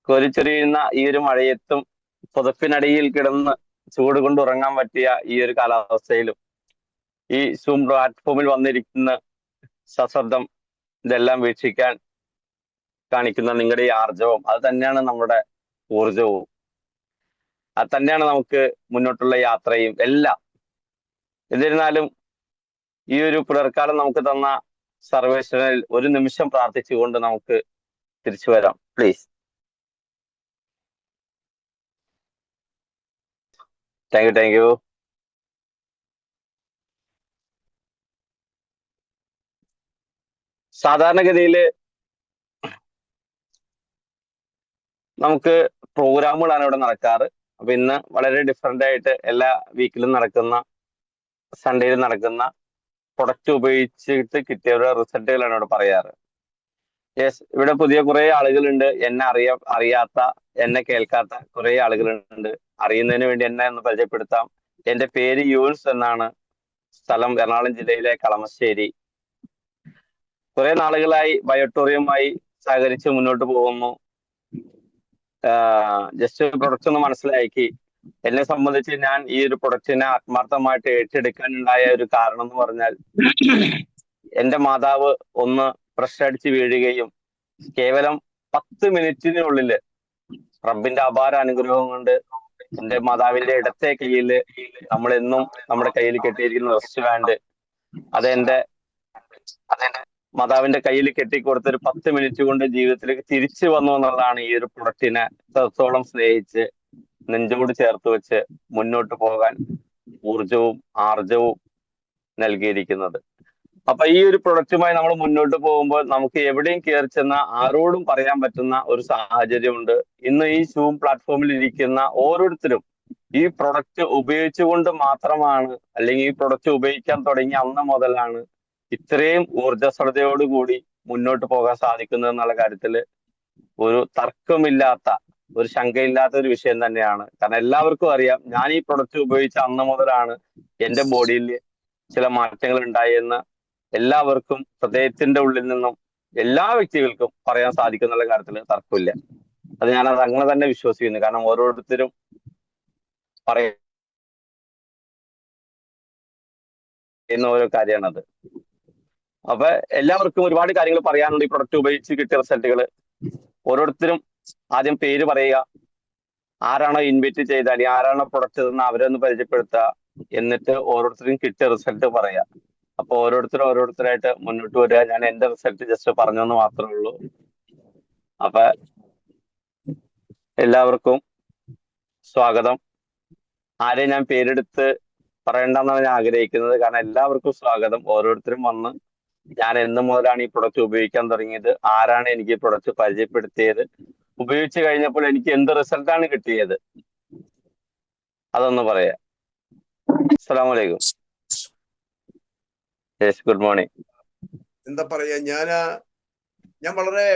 കോരിച്ചൊരിയുന്ന ഈ ഒരു മഴയത്തും പുതപ്പിനടിയിൽ കിടന്ന് ചൂട് കൊണ്ട് ഉറങ്ങാൻ പറ്റിയ ഈ ഒരു കാലാവസ്ഥയിലും ഈ സൂം പ്ലാറ്റ്ഫോമിൽ വന്നിരിക്കുന്ന സശ്രദ്ധം ഇതെല്ലാം വീക്ഷിക്കാൻ കാണിക്കുന്ന നിങ്ങളുടെ ഈ ആർജവം അത് തന്നെയാണ് നമ്മുടെ ഊർജവും. അത് തന്നെയാണ് നമുക്ക് മുന്നോട്ടുള്ള യാത്രയും എല്ലാം. എന്നിരുന്നാലും ഈ ഒരു പുലർക്കാലം നമുക്ക് തന്ന സർവേശ്വരനിൽ ഒരു നിമിഷം പ്രാർത്ഥിച്ചുകൊണ്ട് നമുക്ക് തിരിച്ചു വരാം, പ്ലീസ്. Thank you. സാധാരണഗതിയിൽ നമുക്ക് പ്രോഗ്രാമുകളാണ് ഇവിടെ നടക്കാറ്. അപ്പൊ ഇന്ന് വളരെ ഡിഫറെന്റ് ആയിട്ട് എല്ലാ വീക്കിലും നടക്കുന്ന, സൺഡേയിൽ നടക്കുന്ന പ്രൊഡക്റ്റ് ഉപയോഗിച്ചിട്ട് കിട്ടിയ റിസൾട്ടുകളാണ് ഇവിടെ പറയാറ്. യെസ്, ഇവിടെ പുതിയ കുറെ ആളുകളുണ്ട്, എന്നെ അറിയാത്ത, എന്നെ കേൾക്കാത്ത കുറെ ആളുകളുണ്ട്. അറിയുന്നതിന് വേണ്ടി എന്നെ ഒന്ന് പരിചയപ്പെടുത്താം. എന്റെ പേര് യൂൻസ് എന്നാണ്. സ്ഥലം എറണാകുളം ജില്ലയിലെ കളമശ്ശേരി. കുറെ നാളുകളായി ബയോട്ടോറിയവുമായി സഹകരിച്ച് മുന്നോട്ട് പോകുന്നു. ജസ്റ്റ് പ്രൊഡക്റ്റ് ഒന്ന് മനസ്സിലാക്കി. എന്നെ സംബന്ധിച്ച് ഞാൻ ഈ ഒരു പ്രൊഡക്റ്റിനെ ആത്മാർത്ഥമായിട്ട് ഏറ്റെടുക്കാനുണ്ടായ ഒരു കാരണം എന്ന് പറഞ്ഞാൽ, എന്റെ മാതാവ് ഒന്ന് പ്രഷർ അടിച്ച് വീഴുകയും കേവലം 10 മിനിറ്റിനുള്ളില് റബ്ബിന്റെ അപാര അനുഗ്രഹം കൊണ്ട് എന്റെ മാതാവിന്റെ ഇടത്തെ കയ്യില്, നമ്മളെന്നും നമ്മുടെ കയ്യിൽ കെട്ടിയിരിക്കുന്ന റിസ്റ്റ് ബാൻഡ്, അതെന്റെ മാതാവിന്റെ കയ്യിൽ കെട്ടിക്കൊടുത്ത് ഒരു 10 മിനിറ്റ് കൊണ്ട് ജീവിതത്തിലേക്ക് തിരിച്ചു വന്നു എന്നുള്ളതാണ് ഈ ഒരു പ്രൊഡക്റ്റിനെ എത്രത്തോളം സ്നേഹിച്ച് നെഞ്ചോട് ചേർത്ത് വെച്ച് മുന്നോട്ട് പോകാൻ ഊർജവും ആർജവും നൽകിയിരിക്കുന്നത്. അപ്പൊ ഈ ഒരു പ്രൊഡക്റ്റുമായി നമ്മൾ മുന്നോട്ട് പോകുമ്പോൾ നമുക്ക് എവിടെയും കയറി ചെന്ന ആരോടും പറയാൻ പറ്റുന്ന ഒരു സാഹചര്യമുണ്ട്. ഇന്ന് ഈ സൂം പ്ലാറ്റ്ഫോമിൽ ഇരിക്കുന്ന ഓരോരുത്തരും ഈ പ്രൊഡക്റ്റ് ഉപയോഗിച്ചുകൊണ്ട് മാത്രമാണ്, അല്ലെങ്കിൽ ഈ പ്രൊഡക്റ്റ് ഉപയോഗിക്കാൻ തുടങ്ങിയ അന്ന് മുതലാണ് ഇത്രയും ഊർജ്ജസ്വലതയോടുകൂടി മുന്നോട്ട് പോകാൻ സാധിക്കുന്നത് എന്നുള്ള കാര്യത്തിൽ ഒരു തർക്കമില്ലാത്ത, ഒരു ശങ്കയില്ലാത്ത ഒരു വിഷയം തന്നെയാണ്. കാരണം എല്ലാവർക്കും അറിയാം, ഞാൻ ഈ പ്രൊഡക്റ്റ് ഉപയോഗിച്ച അന്ന് മുതലാണ് എന്റെ ബോഡിയിൽ ചില മാറ്റങ്ങൾ ഉണ്ടായെന്ന് എല്ലാവർക്കും ഹൃദയത്തിന്റെ ഉള്ളിൽ നിന്നും എല്ലാ വ്യക്തികൾക്കും പറയാൻ സാധിക്കുന്നുള്ള കാര്യത്തിൽ തർക്കമില്ല. അത് ഞാനത് അങ്ങനെ തന്നെ വിശ്വസിക്കുന്നു. കാരണം ഓരോരുത്തരും പറയുന്ന ഓരോ കാര്യമാണത്. അപ്പൊ എല്ലാവർക്കും ഒരുപാട് കാര്യങ്ങൾ പറയാനുണ്ട് ഈ പ്രൊഡക്റ്റ് ഉപയോഗിച്ച് കിട്ടിയ റിസൾട്ടുകൾ. ഓരോരുത്തരും ആദ്യം പേര് പറയുക, ആരാണോ ഇൻവൈറ്റ് ചെയ്ത, അല്ലെങ്കിൽ ആരാണോ പ്രൊഡക്റ്റ് തന്ന അവരൊന്ന് പരിചയപ്പെടുത്തുക, എന്നിട്ട് ഓരോരുത്തരും കിട്ടിയ റിസൾട്ട് പറയുക. അപ്പൊ ഓരോരുത്തരായിട്ട് മുന്നോട്ട് വരിക. ഞാൻ എന്റെ റിസൾട്ട് ജസ്റ്റ് പറഞ്ഞെന്ന് മാത്രമേ ഉള്ളൂ. അപ്പൊ എല്ലാവർക്കും സ്വാഗതം. ആരെയും ഞാൻ പേരെടുത്ത് പറയണ്ടെന്നാണ് ഞാൻ ആഗ്രഹിക്കുന്നത്. കാരണം എല്ലാവർക്കും സ്വാഗതം. ഓരോരുത്തരും വന്ന്, ഞാൻ എന്ന് മുതലാണ് ഈ പ്രൊഡക്റ്റ് ഉപയോഗിക്കാൻ തുടങ്ങിയത്, ആരാണ് എനിക്ക് ഈ പ്രൊഡക്റ്റ് പരിചയപ്പെടുത്തിയത്, ഉപയോഗിച്ച് കഴിഞ്ഞപ്പോൾ എനിക്ക് എന്ത് റിസൾട്ടാണ് കിട്ടിയത്, അതൊന്ന് പറയാം. അസ്സലാമു അലൈക്കും. Yes, good morning. എന്താ പറയാ, ഞാൻ വളരെ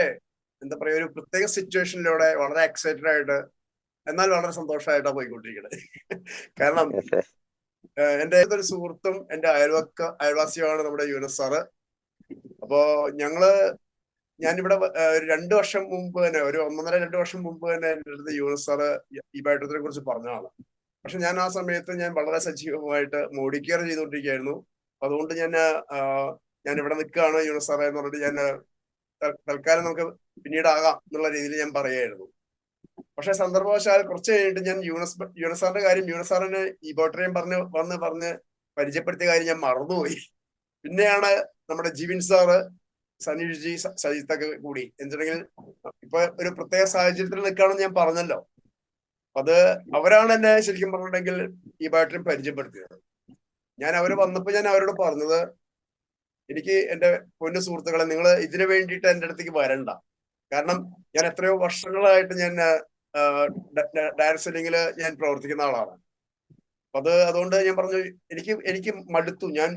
ഒരു പ്രത്യേക സിറ്റുവേഷനിലൂടെ വളരെ എക്സൈറ്റഡ് ആയിട്ട്, എന്നാൽ വളരെ സന്തോഷമായിട്ടാണ് പോയിക്കൊണ്ടിരിക്കുന്നത്. കാരണം എന്റെ ഒരു സുഹൃത്തും എന്റെ അയൽവാസിയുമാണ് നമ്മുടെ യൂനസ് സാറ്. അപ്പോ ഞാനിവിടെ 2 വർഷം മുമ്പ് തന്നെ, ഒരു 1.5-2 വർഷം മുമ്പ് തന്നെ എൻ്റെ അടുത്ത് യൂനസ് സാറ് ഈ ബയോട്ടത്തിനെ കുറിച്ച് പറഞ്ഞതാണ്. പക്ഷെ ഞാൻ ആ സമയത്ത് വളരെ സജീവമായിട്ട് മോഡി കെയർ ചെയ്തുകൊണ്ടിരിക്കുകയായിരുന്നു. അതുകൊണ്ട് ഞാൻ ഇവിടെ നിൽക്കുകയാണ് യൂനസ് സാറേ എന്ന് പറഞ്ഞിട്ട് ഞാൻ തൽക്കാലം നമുക്ക് പിന്നീടാകാം എന്നുള്ള രീതിയിൽ ഞാൻ പറയായിരുന്നു. പക്ഷെ സന്ദർഭവശാൽ കുറച്ച് കഴിഞ്ഞിട്ട് ഞാൻ യൂനസ് സാറിന്റെ കാര്യം, യൂനസ് സാറിന് ഈ ബോട്ടറിയും പറഞ്ഞ് പരിചയപ്പെടുത്തിയ കാര്യം ഞാൻ മറന്നുപോയി. പിന്നെയാണ് നമ്മുടെ ജിവിൻ സാറ്, സനീഷ് ജി, സജിത്തൊക്കെ കൂടി എന്തുണ്ടെങ്കിൽ ഇപ്പൊ ഒരു പ്രത്യേക സാഹചര്യത്തിൽ നിൽക്കുകയാണെന്ന് ഞാൻ പറഞ്ഞല്ലോ. അത് അവരാണ് എന്നെ ശരിക്കും പറഞ്ഞിട്ടുണ്ടെങ്കിൽ ഈ ബാറ്ററി പരിചയപ്പെടുത്തിയത്. ഞാൻ അവര് വന്നപ്പോൾ ഞാൻ അവരോട് പറഞ്ഞത്, എനിക്ക് എന്റെ പൊന്നു സുഹൃത്തുക്കളെ, നിങ്ങൾ ഇതിനു വേണ്ടിയിട്ട് എൻ്റെ അടുത്തേക്ക് വരണ്ട. കാരണം ഞാൻ എത്രയോ വർഷങ്ങളായിട്ട് ഞാൻ ഡയറക്ട് സെല്ലിങ്ങില് ഞാൻ പ്രവർത്തിക്കുന്ന ആളാണ്. അതുകൊണ്ട് ഞാൻ പറഞ്ഞു, എനിക്ക് മടുത്തു, ഞാൻ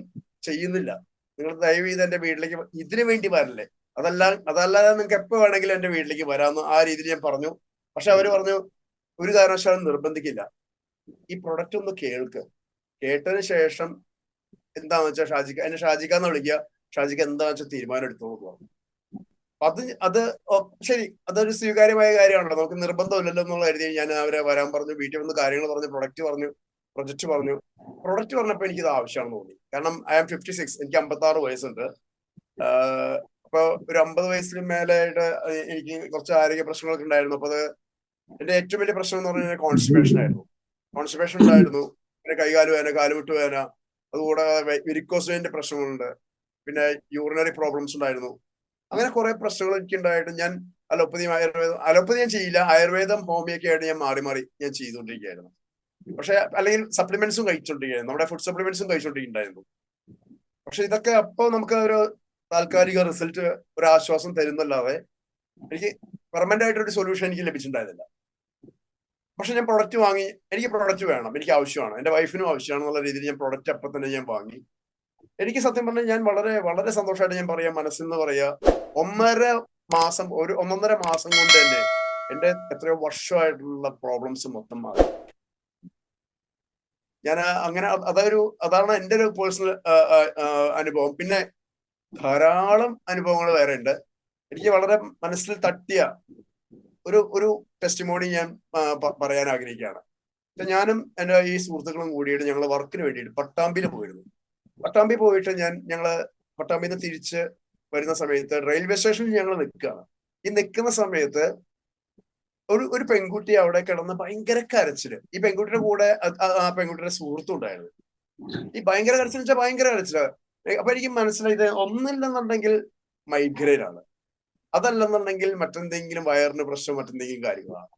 ചെയ്യുന്നില്ല. നിങ്ങൾ ദയവ് ചെയ്ത് എന്റെ വീട്ടിലേക്ക് ഇതിനു വേണ്ടി വരല്ലേ, അതല്ലാതെ നിങ്ങൾക്ക് എപ്പോ വേണമെങ്കിലും എന്റെ വീട്ടിലേക്ക് വരാമെന്ന് ആ രീതിയിൽ ഞാൻ പറഞ്ഞു. പക്ഷെ അവര് പറഞ്ഞു, ഒരു കാരണവശാലും നിർബന്ധിക്കില്ല, ഈ പ്രൊഡക്റ്റ് ഒന്ന് കേട്ടതിന് ശേഷം എന്താന്ന് വെച്ചാൽ എന്നെ ഷാജിക്കാന്ന് വിളിക്കുക, ഷാജിക്ക് എന്താന്ന് വെച്ചാൽ തീരുമാനം എടുത്തോന്ന് പറഞ്ഞു. അത് അത് ശരി, അതൊരു സ്വീകാര്യമായ കാര്യമാണല്ലോ. നമുക്ക് നിർബന്ധമില്ലല്ലോ എന്നുള്ള കരുതി ഞാൻ അവരെ വരാൻ പറഞ്ഞു, വീട്ടിൽ വന്ന് കാര്യങ്ങൾ പറഞ്ഞു, പ്രൊജക്ട് പറഞ്ഞു. പ്രൊഡക്റ്റ് പറഞ്ഞപ്പോൾ എനിക്കിത് ആവശ്യമാണെന്ന് തോന്നി. കാരണം ഐ ആം 56, എനിക്ക് 56 വയസ്സുണ്ട്. അപ്പൊ ഒരു 50 വയസ്സിന് മേലായിട്ട് എനിക്ക് കുറച്ച് ആരോഗ്യ പ്രശ്നങ്ങളൊക്കെ ഉണ്ടായിരുന്നു. അപ്പൊ അത് എന്റെ ഏറ്റവും വലിയ പ്രശ്നം എന്ന് പറഞ്ഞാൽ കോൺസ്റ്റിപ്പേഷൻ ആയിരുന്നു. കോൺസ്റ്റിപ്പേഷൻ ഉണ്ടായിരുന്നു, പിന്നെ കൈകാല് വേദന, കാലുമുട്ട് വേദന, അതുകൂടാതെ വെരിക്കോസ് വെയിന്റെ പ്രശ്നങ്ങളുണ്ട്, പിന്നെ യൂറിനറി പ്രോബ്ലംസ് ഉണ്ടായിരുന്നു. അങ്ങനെ കുറെ പ്രശ്നങ്ങൾ എനിക്ക് ഉണ്ടായിട്ട് ഞാൻ അലോപ്പതി ഞാൻ ചെയ്യില്ല, ആയുർവേദം ഹോമിയൊക്കെ ആയിട്ട് ഞാൻ മാറി ഞാൻ ചെയ്തുകൊണ്ടിരിക്കുകയായിരുന്നു. പക്ഷെ അല്ലെങ്കിൽ സപ്ലിമെന്റ്സും കഴിച്ചുകൊണ്ടിരിക്കുകയായിരുന്നു, നമ്മുടെ ഫുഡ് സപ്ലിമെന്റ്സും കഴിച്ചുകൊണ്ടിരിക്കുന്നുണ്ടായിരുന്നു. പക്ഷെ ഇതൊക്കെ അപ്പോൾ നമുക്ക് ഒരു താൽക്കാലിക റിസൾട്ട്, ഒരു ആശ്വാസം തരുന്നല്ലാതെ എനിക്ക് പെർമനന്റ് ആയിട്ടൊരു സൊല്യൂഷൻ എനിക്ക് ലഭിച്ചിട്ടുണ്ടായിരുന്നില്ല. പക്ഷെ ഞാൻ പ്രൊഡക്റ്റ് വാങ്ങി, എനിക്ക് പ്രൊഡക്റ്റ് വേണം, എനിക്ക് ആവശ്യമാണ്, എന്റെ വൈഫിനും ആവശ്യമാണെന്നുള്ള രീതിയിൽ ഞാൻ പ്രൊഡക്റ്റ് അപ്പം തന്നെ ഞാൻ വാങ്ങി. എനിക്ക് സത്യം പറഞ്ഞാൽ ഞാൻ വളരെ വളരെ സന്തോഷമായിട്ട് ഞാൻ പറയാം, മനസ്സിൽ നിന്ന് പറയാ, 1.5 മാസം കൊണ്ട് തന്നെ എന്റെ എത്രയോ വർഷമായിട്ടുള്ള പ്രോബ്ലംസ് മൊത്തം മാറി. ഞാൻ അങ്ങനെ അതാണ് എൻ്റെ ഒരു പേഴ്സണൽ അനുഭവം. പിന്നെ ധാരാളം അനുഭവങ്ങൾ വേറെ ഉണ്ട്. എനിക്ക് വളരെ മനസ്സിൽ തട്ടിയ ഒരു ടെസ്റ്റിമോണി ഞാൻ പറയാൻ ആഗ്രഹിക്കുകയാണ്. ഞാനും എൻ്റെ ഈ സുഹൃത്തുക്കളും കൂടിയിട്ട് ഞങ്ങൾ വർക്കിന് വേണ്ടിയിട്ട് പട്ടാമ്പിയിൽ പോയിരുന്നു. പട്ടാമ്പി പോയിട്ട് ഞങ്ങള് പട്ടാമ്പിയിൽ നിന്ന് തിരിച്ച് വരുന്ന സമയത്ത് റെയിൽവേ സ്റ്റേഷനിൽ ഞങ്ങൾ നിൽക്കുകയാണ്. ഈ നിൽക്കുന്ന സമയത്ത് ഒരു പെൺകുട്ടി അവിടെ കിടന്ന് ഭയങ്കര കരച്ചില്. ഈ പെൺകുട്ടിയുടെ കൂടെ ആ പെൺകുട്ടിയുടെ സുഹൃത്തും ഉണ്ടായിരുന്നു. ഈ ഭയങ്കര കരച്ചിൽ വെച്ചാൽ ഭയങ്കര കരച്ചില്. അപ്പൊ എനിക്ക് മനസ്സിലായത്, ഒന്നില്ലെന്നുണ്ടെങ്കിൽ മൈഗ്രെയിൻ ആണ്, അതല്ലെന്നുണ്ടെങ്കിൽ മറ്റെന്തെങ്കിലും വയറിന് പ്രശ്നം, മറ്റെന്തെങ്കിലും കാര്യങ്ങളാണ്.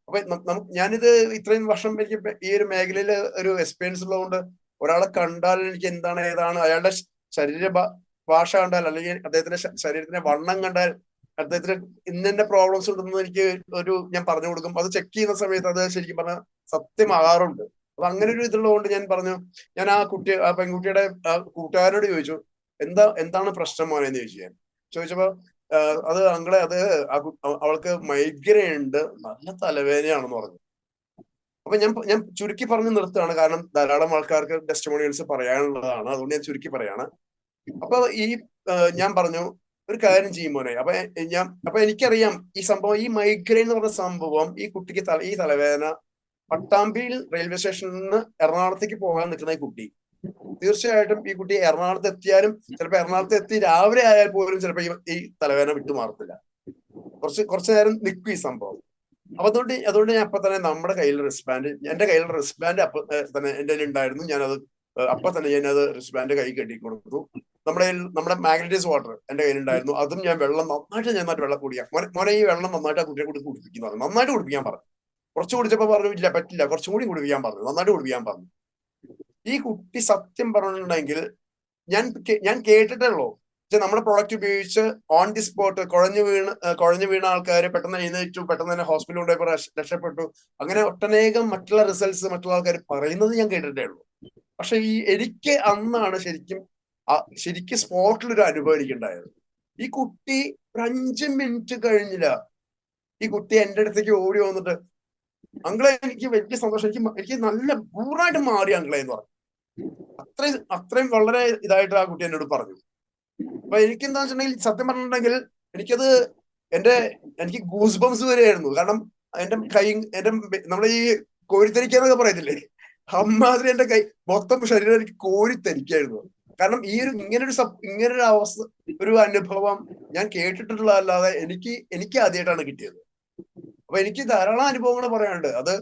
അപ്പൊ ഞാനിത് ഇത്രയും വർഷം എനിക്ക് ഈ ഒരു മേഖലയിൽ ഒരു എക്സ്പീരിയൻസ് ഉള്ളതുകൊണ്ട് ഒരാളെ കണ്ടാൽ എനിക്ക് എന്താണ് ഏതാണ് അയാളുടെ ശരീര ഭാഷ കണ്ടാൽ, അല്ലെങ്കിൽ അദ്ദേഹത്തിന്റെ ശരീരത്തിന്റെ വണ്ണം കണ്ടാൽ അദ്ദേഹത്തിന് ഇന്നെ പ്രോബ്ലംസ് ഉണ്ടെന്ന് എനിക്ക് ഞാൻ പറഞ്ഞു കൊടുക്കും. അത് ചെക്ക് ചെയ്യുന്ന സമയത്ത് അത് ശരിക്കും പറഞ്ഞാൽ സത്യമാകാറുണ്ട്. അപ്പൊ അങ്ങനെ ഒരു ഇതുള്ളതുകൊണ്ട് ഞാൻ പറഞ്ഞു, ഞാൻ ആ പെൺകുട്ടിയുടെ കൂട്ടുകാരോട് ചോദിച്ചു, എന്താണ് പ്രശ്നം മോനെ എന്ന് ചോദിച്ചപ്പോ അത് അങ്ങളെ അവൾക്ക് മൈഗ്രെയിൻ ഉണ്ട്, നല്ല തലവേദനയാണെന്ന് പറഞ്ഞു. അപ്പൊ ഞാൻ ചുരുക്കി പറഞ്ഞ് നിർത്തുകയാണ്, കാരണം ധാരാളം ആൾക്കാർക്ക് ടെസ്റ്റിമോണിയൽസ് പറയാനുള്ളതാണ്, അതുകൊണ്ട് ഞാൻ ചുരുക്കി പറയാണ്. അപ്പൊ ഞാൻ പറഞ്ഞു, ഒരു കാര്യം ചെയ്യും മോനെ. അപ്പൊ എനിക്കറിയാം ഈ സംഭവം, ഈ മൈഗ്രെയിൻ എന്ന് പറഞ്ഞ സംഭവം, ഈ കുട്ടിക്ക് ഈ തലവേദന പട്ടാമ്പിയിൽ റെയിൽവേ സ്റ്റേഷനിൽ നിന്ന് എറണാകുളത്തേക്ക് പോകാൻ നിൽക്കുന്ന ഈ കുട്ടി, തീർച്ചയായിട്ടും ഈ കുട്ടി എറണാകുളത്ത് എത്തിയാലും, ചിലപ്പോൾ എറണാകുളത്ത് എത്തി രാവിലെ ആയാൽ പോലും ചിലപ്പോൾ ഈ തലവേദന വിട്ടുമാറത്തില്ല, കുറച്ചു നേരം നിൽക്കും ഈ സംഭവം. അപ്പൊ അതുകൊണ്ട് ഞാൻ അപ്പൊ തന്നെ നമ്മുടെ കയ്യിൽ എന്റെ കയ്യിലുള്ള റിസ്ബാൻഡ് അപ്പൊ തന്നെ എന്റെ ഉണ്ടായിരുന്നു. ഞാനത് അപ്പൊ തന്നെ ഞാനത് റിസ്ബാൻഡ് കൈ കെട്ടി കൊടുത്തു. നമ്മുടെ മാഗ്നറ്റൈസ് വാട്ടർ എന്റെ കയ്യിലുണ്ടായിരുന്നു. അതും ഞാൻ നന്നായിട്ട് വെള്ളം കുടിക്കാം മോനെ, ഈ വെള്ളം നന്നായിട്ട് ആ കുട്ടിയെ കൂടി കുടിപ്പിക്കുന്നു, നന്നായിട്ട് കുടിപ്പിക്കാൻ പറഞ്ഞു. കുറച്ച് കുടിച്ചപ്പോ പറഞ്ഞു, ഇല്ല പറ്റില്ല, കുറച്ചും കൂടി കുടിപ്പിക്കാൻ പറഞ്ഞു, നന്നായിട്ട് കുടിപ്പിക്കാൻ പറഞ്ഞു. ഈ കുട്ടി സത്യം പറഞ്ഞിട്ടുണ്ടെങ്കിൽ ഞാൻ കേട്ടിട്ടേ ഉള്ളൂ, നമ്മുടെ പ്രോഡക്റ്റ് ഉപയോഗിച്ച് ഓൺ ദി സ്പോട്ട് കുഴഞ്ഞു വീണ ആൾക്കാരെ പെട്ടെന്ന് എഴുന്നേറ്റു, പെട്ടെന്ന് തന്നെ ഹോസ്പിറ്റലിൽ കൊണ്ടുപോയപ്പോൾ രക്ഷപ്പെട്ടു. അങ്ങനെ ഒട്ടനേകം മറ്റുള്ള റിസൾട്ട്സ് മറ്റുള്ള ആൾക്കാർ പറയുന്നത് ഞാൻ കേട്ടിട്ടേ ഉള്ളൂ. പക്ഷെ എനിക്ക് അന്നാണ് ശരിക്കും സ്പോട്ടിൽ ഒരു അനുഭവം എനിക്കുണ്ടായത്. ഈ കുട്ടി ഒരു 5 മിനിറ്റ് കഴിഞ്ഞില്ല, ഈ കുട്ടി എന്റെ അടുത്തേക്ക് ഓടി വന്നിട്ട്, അങ്കിളെ എനിക്ക് വലിയ സന്തോഷം, എനിക്ക് നല്ല പൂർണ്ണമായിട്ട് മാറി അങ്കിളെ എന്ന് പറഞ്ഞു. അത്രയും വളരെ ഇതായിട്ട് ആ കുട്ടി എന്നോട് പറഞ്ഞു. അപ്പൊ എനിക്കെന്താ വെച്ചിട്ടുണ്ടെങ്കിൽ, സത്യം പറഞ്ഞിട്ടുണ്ടെങ്കിൽ എനിക്ക് ഗൂസ് ബംസ് വരെയായിരുന്നു. കാരണം നമ്മളെ ഈ കോരിത്തരിക്കാന്നൊക്കെ പറയത്തില്ലേ, അമ്മാതിരി എന്റെ കൈ മൊത്തം ശരീരം എനിക്ക് കോരിത്തരിക്കായിരുന്നു. കാരണം ഇങ്ങനൊരു അവസ്ഥ, ഒരു അനുഭവം ഞാൻ കേട്ടിട്ടുള്ളതല്ലാതെ എനിക്ക് ആദ്യമായിട്ടാണ് കിട്ടിയത്. അപ്പൊ എനിക്ക് ധാരാളം അനുഭവങ്ങൾ പറയാനുണ്ട്. അത്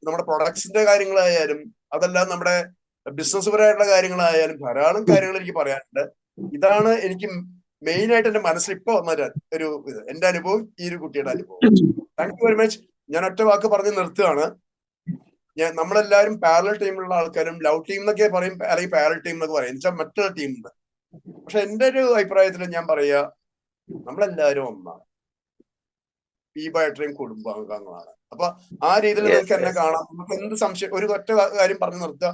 നമ്മുടെ പ്രൊഡക്ട്സിന്റെ കാര്യങ്ങളായാലും, അതല്ല നമ്മുടെ ബിസിനസ് പരമായിട്ടുള്ള കാര്യങ്ങളായാലും ധാരാളം കാര്യങ്ങൾ എനിക്ക് പറയാനുണ്ട്. ഇതാണ് എനിക്ക് മെയിൻ ആയിട്ട് എന്റെ മനസ്സിൽ ഇപ്പൊ വന്ന എന്റെ അനുഭവം, ഈ ഒരു കുട്ടിയുടെ അനുഭവം. Thank you very much. ഞാൻ ഒറ്റ വാക്ക് പറഞ്ഞ് നിർത്തുകയാണ്. നമ്മളെല്ലാവരും പാരലൽ ടീമിലുള്ള ആൾക്കാരും ലവ് ടീം എന്നൊക്കെ പറയും, അല്ലെങ്കിൽ പാരലൽ ടീം എന്നൊക്കെ പറയും, എന്നുവെച്ചാൽ മറ്റുള്ള ടീമുണ്ട്. പക്ഷെ എന്റെ ഒരു അഭിപ്രായത്തിൽ ഞാൻ പറയാ, നമ്മളെല്ലാവരും ഒന്നാണ്, ഈ ബയോട്രീം കുടുംബാംഗങ്ങളാണ്. അപ്പൊ ആ രീതിയിൽ നിങ്ങൾക്ക് എന്നെ കാണാം. നമുക്ക് എന്ത് സംശയം, ഒരു ഒറ്റ കാര്യം പറഞ്ഞു നിർത്തുക,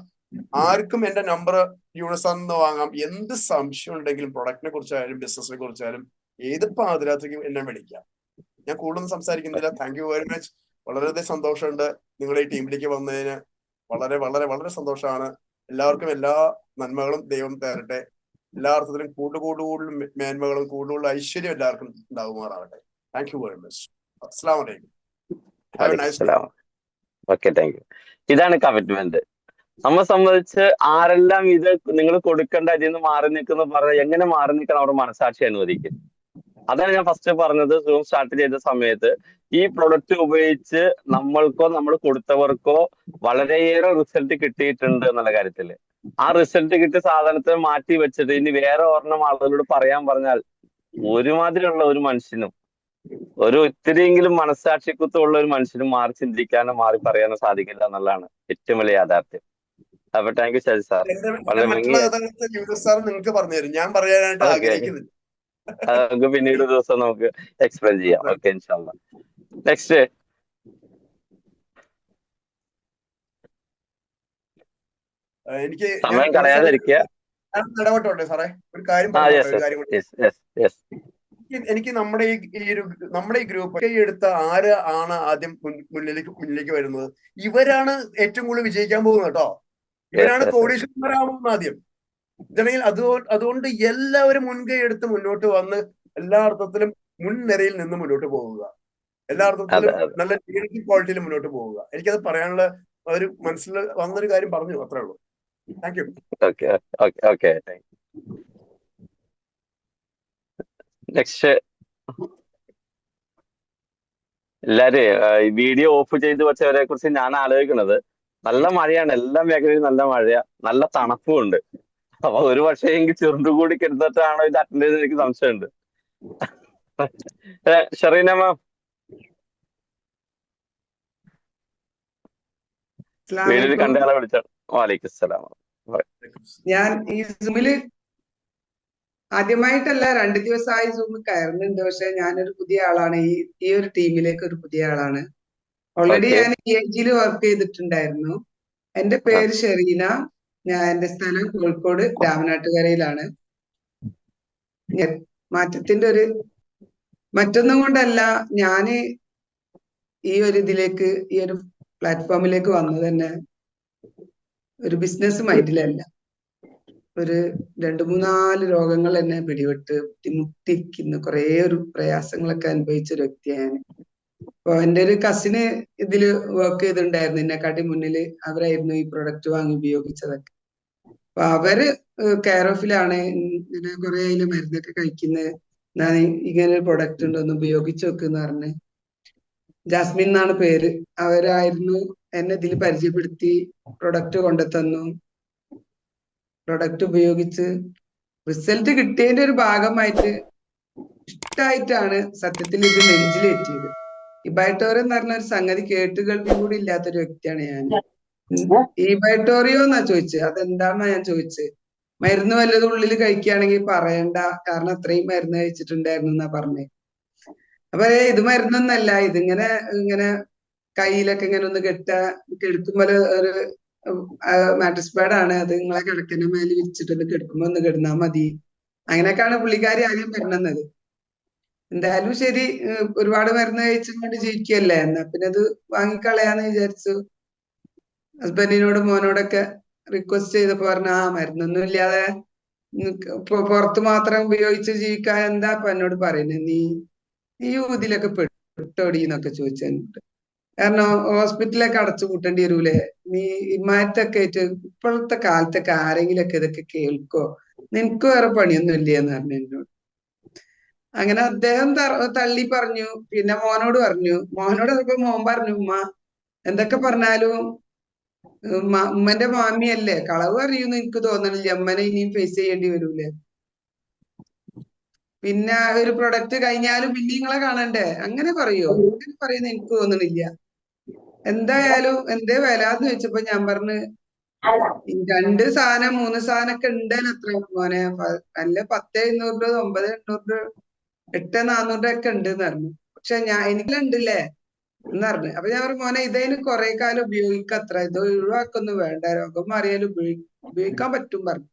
ആർക്കും എന്റെ നമ്പർ യൂണിസോണിൽ വാങ്ങാം. എന്ത് സംശയം ഉണ്ടെങ്കിലും പ്രൊഡക്റ്റിനെ കുറിച്ചായാലും ബിസിനസിനെ കുറിച്ചായാലും ഏത് പാതിരാത്രിക്കും എന്നെ വിളിക്കാം. ഞാൻ കൂടുതലൊന്നും സംസാരിക്കുന്നില്ല. Thank you very much. വളരെയധികം സന്തോഷമുണ്ട് നിങ്ങളുടെ ഈ ടീമിലേക്ക് വന്നതിന്. വളരെ വളരെ വളരെ സന്തോഷമാണ്. എല്ലാവർക്കും എല്ലാ നന്മകളും ദൈവം തരട്ടെ. എല്ലാ അർത്ഥത്തിലും കൂടുതൽ മേന്മകളും കൂടുതൽ ഐശ്വര്യം എല്ലാവർക്കും ഉണ്ടാകുമാറാകട്ടെ. Thank you very much. അസ്സലാമു അലൈക്കും. Have a nice day. Okay, thank you. ഇതാണ് കമ്മിറ്റ്മെന്റ്. നമ്മെ സംബന്ധിച്ച് ആരെല്ലാം ഇത് നിങ്ങൾ കൊടുക്കേണ്ട ഇതിൽ നിന്ന് മാറി നിൽക്കുന്ന പറഞ്ഞ എങ്ങനെ മാറി നിൽക്കണം അവരുടെ മനസാക്ഷി അനുവദിക്കും. അതാണ് ഞാൻ ഫസ്റ്റ് പറഞ്ഞത്. സൂം സ്റ്റാർട്ട് ചെയ്ത സമയത്ത് ഈ പ്രൊഡക്റ്റ് ഉപയോഗിച്ച് നമ്മൾക്കോ നമ്മൾ കൊടുത്തവർക്കോ വളരെയേറെ റിസൾട്ട് കിട്ടിയിട്ടുണ്ട് എന്നുള്ള കാര്യത്തില്. ആ റിസൾട്ട് കിട്ടിയ സാധനത്തെ മാറ്റി വെച്ചിട്ട് ഇനി വേറെ ഒരെണ്ണം ആളുകളോട് പറയാൻ പറഞ്ഞാൽ ഒരുമാതിരിയുള്ള ഒരു മനുഷ്യനും ഒരു ഇത്തിരിയെങ്കിലും മനസ്സാക്ഷിക്കുത്തുള്ള ഒരു മനുഷ്യനും മാറി ചിന്തിക്കാനോ മാറി പറയാനോ സാധിക്കില്ല എന്നുള്ളതാണ് ഏറ്റവും വലിയ യാഥാർത്ഥ്യം. അപ്പൊ താങ്ക് യു ഷാജി സാർ. വളരെ മറ്റുള്ള കഥകളൊക്കെ യൂസഫ് സാർ നിങ്ങൾക്ക് പറഞ്ഞു തരും, ഞാൻ പറയാനായിട്ട് ആഗ്രഹിക്കുന്നില്ല. നമുക്ക് പിന്നീട് ദിവസം നമുക്ക് എക്സ്പ്ലെയിൻ ചെയ്യാം. ഓക്കെ, ഇൻഷാല്ലാ. നെക്സ്റ്റ് എനിക്ക് സമയം കളയാതിരിക്കുക. ഇടപെട്ടോട്ടെ സാറേ, ഒരു കാര്യം എനിക്ക് നമ്മുടെ ഈ ഗ്രൂപ്പ് എടുത്ത ആര് ആണ് ആദ്യം മുന്നിലേക്ക് വരുന്നത്? ഇവരാണ് ഏറ്റവും കൂടുതൽ വിജയിക്കാൻ പോകുന്നത് കേട്ടോ. ഇവരാണ് കോടീശ്വരന്മാരാവുന്നത് ആദ്യം. ഇതാണെങ്കിൽ അതുകൊണ്ട് എല്ലാവരും മുൻകൈ എടുത്ത് മുന്നോട്ട് വന്ന് എല്ലാ അർത്ഥത്തിലും മുൻനിരയിൽ നിന്ന് മുന്നോട്ട് പോവുക, എല്ലാ അർത്ഥത്തിലും നല്ല ലീഡർഷിപ്പ് ക്വാളിറ്റിയിൽ മുന്നോട്ട് പോവുക. എനിക്കത് പറയാനുള്ള ഒരു മനസ്സിൽ വന്നൊരു കാര്യം പറഞ്ഞു, അത്രേ ഉള്ളൂ. Thank you. നെക്സ്റ്റ് എല്ലാരും വീഡിയോ ഓഫ് ചെയ്ത് വെച്ചവരെ കുറിച്ച് ഞാൻ ആലോചിക്കുന്നത്, നല്ല മഴയാണ്, എല്ലാ മേഖലയിലും നല്ല മഴയാ, നല്ല തണുപ്പും ഉണ്ട്. അപ്പൊ ഒരു പക്ഷേ എങ്കിൽ ചുരുണ്ടുകൂടി കരുതിട്ടാണോ ഇത് അറ്റൻഡ് ചെയ്ത് എനിക്ക് സംശയമുണ്ട്. ഷെറീന മാം, വീഡിയോയിൽ കണ്ടയാളെ വിളിച്ചാൽ. വാലൈക്കും സലാം. ഞാൻ ഈ സൂമില് ആദ്യമായിട്ടല്ല, 2 ദിവസമായി സൂമിൽ കയറുന്നുണ്ട്. പക്ഷെ ഞാനൊരു പുതിയ ആളാണ്, ഈ ഒരു ടീമിലേക്ക് ഒരു പുതിയ ആളാണ്. ഓൾറെഡി ഞാൻ EIG വർക്ക് ചെയ്തിട്ടുണ്ടായിരുന്നു. എന്റെ പേര് ഷെറീന. എന്റെ സ്ഥലം കോഴിക്കോട് രാമനാട്ടുകരയിലാണ്. മറ്റൊന്നും കൊണ്ടല്ല, ഞാന് ഈ ഒരു പ്ലാറ്റ്ഫോമിലേക്ക് വന്നത് തന്നെ ഒരു ബിസിനസ് മൈൻഡിലല്ല. ഒരു 2-3-4 രോഗങ്ങൾ എന്നെ പിടിപെട്ട് ബുദ്ധിമുട്ടിയിരിക്കുന്ന കുറെ ഒരു പ്രയാസങ്ങളൊക്കെ അനുഭവിച്ച ഒരു വ്യക്തിയാണ്. അപ്പൊ എന്റെ ഒരു കസിന് ഇതില് വർക്ക് ചെയ്തിട്ടുണ്ടായിരുന്നു, എന്നെക്കാട്ടി മുന്നില്. അവരായിരുന്നു ഈ പ്രൊഡക്റ്റ് വാങ്ങി ഉപയോഗിച്ചതൊക്കെ. അപ്പൊ അവര് കെയർ ഓഫിലാണ്. ഇങ്ങനെ കുറെ അതില് മരുന്നൊക്കെ കഴിക്കുന്നത്, ഇങ്ങനെ ഒരു പ്രൊഡക്റ്റ് ഉണ്ടോന്ന് ഉപയോഗിച്ച് വെക്കുന്ന പറഞ്ഞ്. ജാസ്മിൻ എന്നാണ് പേര്. അവരായിരുന്നു എന്നെ ഇതിൽ പരിചയപ്പെടുത്തി പ്രൊഡക്റ്റ് കൊണ്ടുതന്നു. പ്രൊഡക്റ്റ് ഉപയോഗിച്ച് റിസൾട്ട് കിട്ടിയതിന്റെ ഒരു ഭാഗമായിട്ട് ഇഷ്ടമായിട്ടാണ് സത്യത്തിൽ ഇത് നെഞ്ചിലേറ്റിയത്. ഇബൈറ്റോറിയോ എന്ന് പറഞ്ഞ ഒരു സംഗതി കേട്ടുകേൾവി കൂടി ഇല്ലാത്തൊരു വ്യക്തിയാണ് ഞാൻ. ഇബൈറ്റോറിയോ എന്നാ ചോദിച്ചത്, അതെന്താണെന്നാ ഞാൻ ചോദിച്ചത്. മരുന്ന് വല്ലതും ഉള്ളിൽ കഴിക്കുകയാണെങ്കിൽ പറയണ്ട, കാരണം അത്രയും മരുന്ന് കഴിച്ചിട്ടുണ്ടായിരുന്നു എന്നാ പറഞ്ഞത്. അപ്പൊ ഇത് മരുന്നൊന്നല്ല, ഇങ്ങനെ കയ്യിലൊക്കെ ഇങ്ങനെ ഒന്ന് കെടുക്കുമ്പോൾ ഒരു മാട്രസ് പാഡാണ്, അത് നിങ്ങളെ കിടക്കുന്ന മേലെ വിരിച്ചിട്ടൊന്ന് കെടുക്കുമ്പോ ഒന്ന് കിടന്നാ മതി. അങ്ങനെയൊക്കെയാണ് പുള്ളിക്കാരി ആദ്യം പറഞ്ഞത്. എന്തായാലും ശരി, ഒരുപാട് മരുന്ന് കഴിച്ചുകൊണ്ട് ജീവിക്കുകയല്ലേ, എന്നാ പിന്നെ അത് വാങ്ങിക്കളയാന്ന് വിചാരിച്ചു. ഹസ്ബൻഡിനോട് മോനോടൊക്കെ റിക്വസ്റ്റ് ചെയ്തപ്പോ പറഞ്ഞ, മരുന്നൊന്നും ഇല്ലാതെ പുറത്ത് മാത്രം ഉപയോഗിച്ച് ജീവിക്കാൻ എന്താ ഇപ്പൊ എന്നോട് പറയുന്നത്, നീ ഇതിലൊക്കെ പെട്ടോടി എന്നൊക്കെ ചോദിച്ചെന്നിട്ട്. കാരണം ഹോസ്പിറ്റലൊക്കെ അടച്ചു കൂട്ടേണ്ടി വരൂലേ, നീ ഇമാരത്തൊക്കെ ആയിട്ട് ഇപ്പോഴത്തെ കാലത്തൊക്കെ ആരെങ്കിലൊക്കെ ഇതൊക്കെ കേൾക്കോ, നിനക്ക് വേറെ പണിയൊന്നും ഇല്ലേ എന്ന് പറഞ്ഞു എന്നോട്. അങ്ങനെ അദ്ദേഹം തള്ളി പറഞ്ഞു. പിന്നെ മോനോട് പറഞ്ഞു. മോനോട് മോൻ പറഞ്ഞു, ഉമ്മ എന്തൊക്കെ പറഞ്ഞാലും ഉമ്മന്റെ മാമിയല്ലേ, കളവ് അറിയൂന്ന് എനിക്ക് തോന്നണില്ല, അമ്മനെ ഇനിയും ഫേസ് ചെയ്യേണ്ടി വരൂലേ. പിന്നെ ഒരു പ്രൊഡക്റ്റ് കഴിഞ്ഞാലും പിന്നെ നിങ്ങളെ കാണണ്ടേ, അങ്ങനെ പറയോ? അങ്ങനെ പറയുന്ന എനിക്ക് തോന്നണില്ല. എന്തായാലും എന്തേ വിലാന്ന് ചോദിച്ചപ്പോ ഞാൻ പറഞ്ഞു, 2 സാധനം 3 സാധനമൊക്കെ ഉണ്ടല്ലോ അത്ര മോനെ, നല്ല 10,700 9,800 8,400 ഒക്കെ ഉണ്ട് എന്ന് പറഞ്ഞു. പക്ഷെ എനിക്കെല്ലാം ഉണ്ടല്ലേ എന്ന് പറഞ്ഞു. അപ്പൊ ഞാൻ പറഞ്ഞു, മോനെ ഇതേന് കുറെ കാലം ഉപയോഗിക്കത്ര, ഇത് ഒഴിവാക്കൊന്നും വേണ്ട, രോഗം മാറിയാലും ഉപയോഗിക്കാൻ പറ്റും പറഞ്ഞു.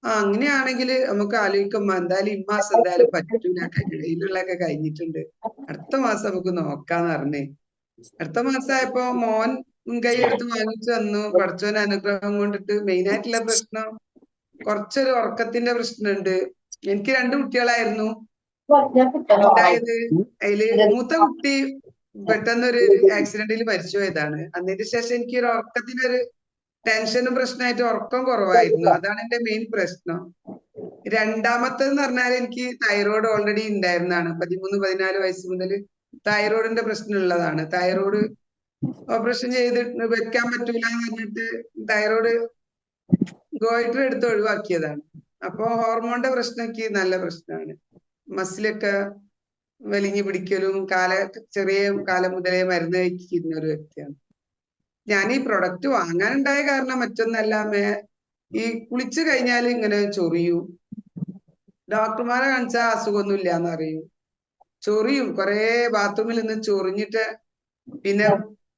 അങ്ങനെയാണെങ്കിൽ നമുക്ക് ആലോചിക്കുമ്പോ എന്തായാലും ഈ മാസം എന്തായാലും പറ്റൂല, കയ്യിലുള്ളതൊക്കെ കഴിഞ്ഞിട്ടുണ്ട്, അടുത്ത മാസം നമുക്ക് നോക്കാന്ന് പറഞ്ഞേ. അടുത്ത മാസമായപ്പോ മോൻ മുൻകൈ എടുത്ത് വാങ്ങിച്ചു വന്നു. പഠിച്ചവൻ അനുഗ്രഹം കൊണ്ടിട്ട്. മെയിനായിട്ടുള്ള പ്രശ്നം കുറച്ചൊരു ഉറക്കത്തിന്റെ പ്രശ്നമുണ്ട്. എനിക്ക് 2 കുട്ടികളായിരുന്നു ഉണ്ടായത്. അതില് മൂത്ത കുട്ടി പെട്ടെന്നൊരു ആക്സിഡന്റിൽ മരിച്ചു പോയതാണ്. അതിന് ശേഷം എനിക്ക് ഒരു ഉറക്കത്തിനൊരു ടെൻഷനും പ്രശ്നമായിട്ട് ഉറക്കം കുറവായിരുന്നു. അതാണ് എന്റെ മെയിൻ പ്രശ്നം. രണ്ടാമത്തെന്ന് പറഞ്ഞാൽ എനിക്ക് തൈറോയ്ഡ് ഓൾറെഡി ഉണ്ടായിരുന്നതാണ്. 13-14 വയസ്സ് മുതൽ തൈറോയിഡിന്റെ പ്രശ്നം ഉള്ളതാണ്. തൈറോയ്ഡ് ഓപ്പറേഷൻ ചെയ്തിട്ട് വെക്കാൻ പറ്റൂല എന്ന് പറഞ്ഞിട്ട് തൈറോയ്ഡ് ഗോയിറ്റർ എടുത്ത് ഒഴിവാക്കിയതാണ്. അപ്പൊ ഹോർമോണിന്റെ പ്രശ്നം എനിക്ക് നല്ല പ്രശ്നമാണ്. മസിലൊക്കെ വലിഞ്ഞു പിടിക്കലും ചെറിയ കാലം മുതലേ മരുന്ന് കഴിക്കുന്ന ഒരു വ്യക്തിയാണ് ഞാൻ. ഈ പ്രൊഡക്റ്റ് വാങ്ങാനുണ്ടായ കാരണം മറ്റൊന്നല്ല, ഈ കുളിച്ചു കഴിഞ്ഞാൽ ഇങ്ങനെ ചൊറിയും. ഡോക്ടർമാരെ കാണിച്ചാൽ അസുഖമൊന്നും ഇല്ലാന്ന് അറിയും. ചൊറിയും, കുറെ ബാത്റൂമിൽ നിന്ന് ചൊറിഞ്ഞിട്ട് പിന്നെ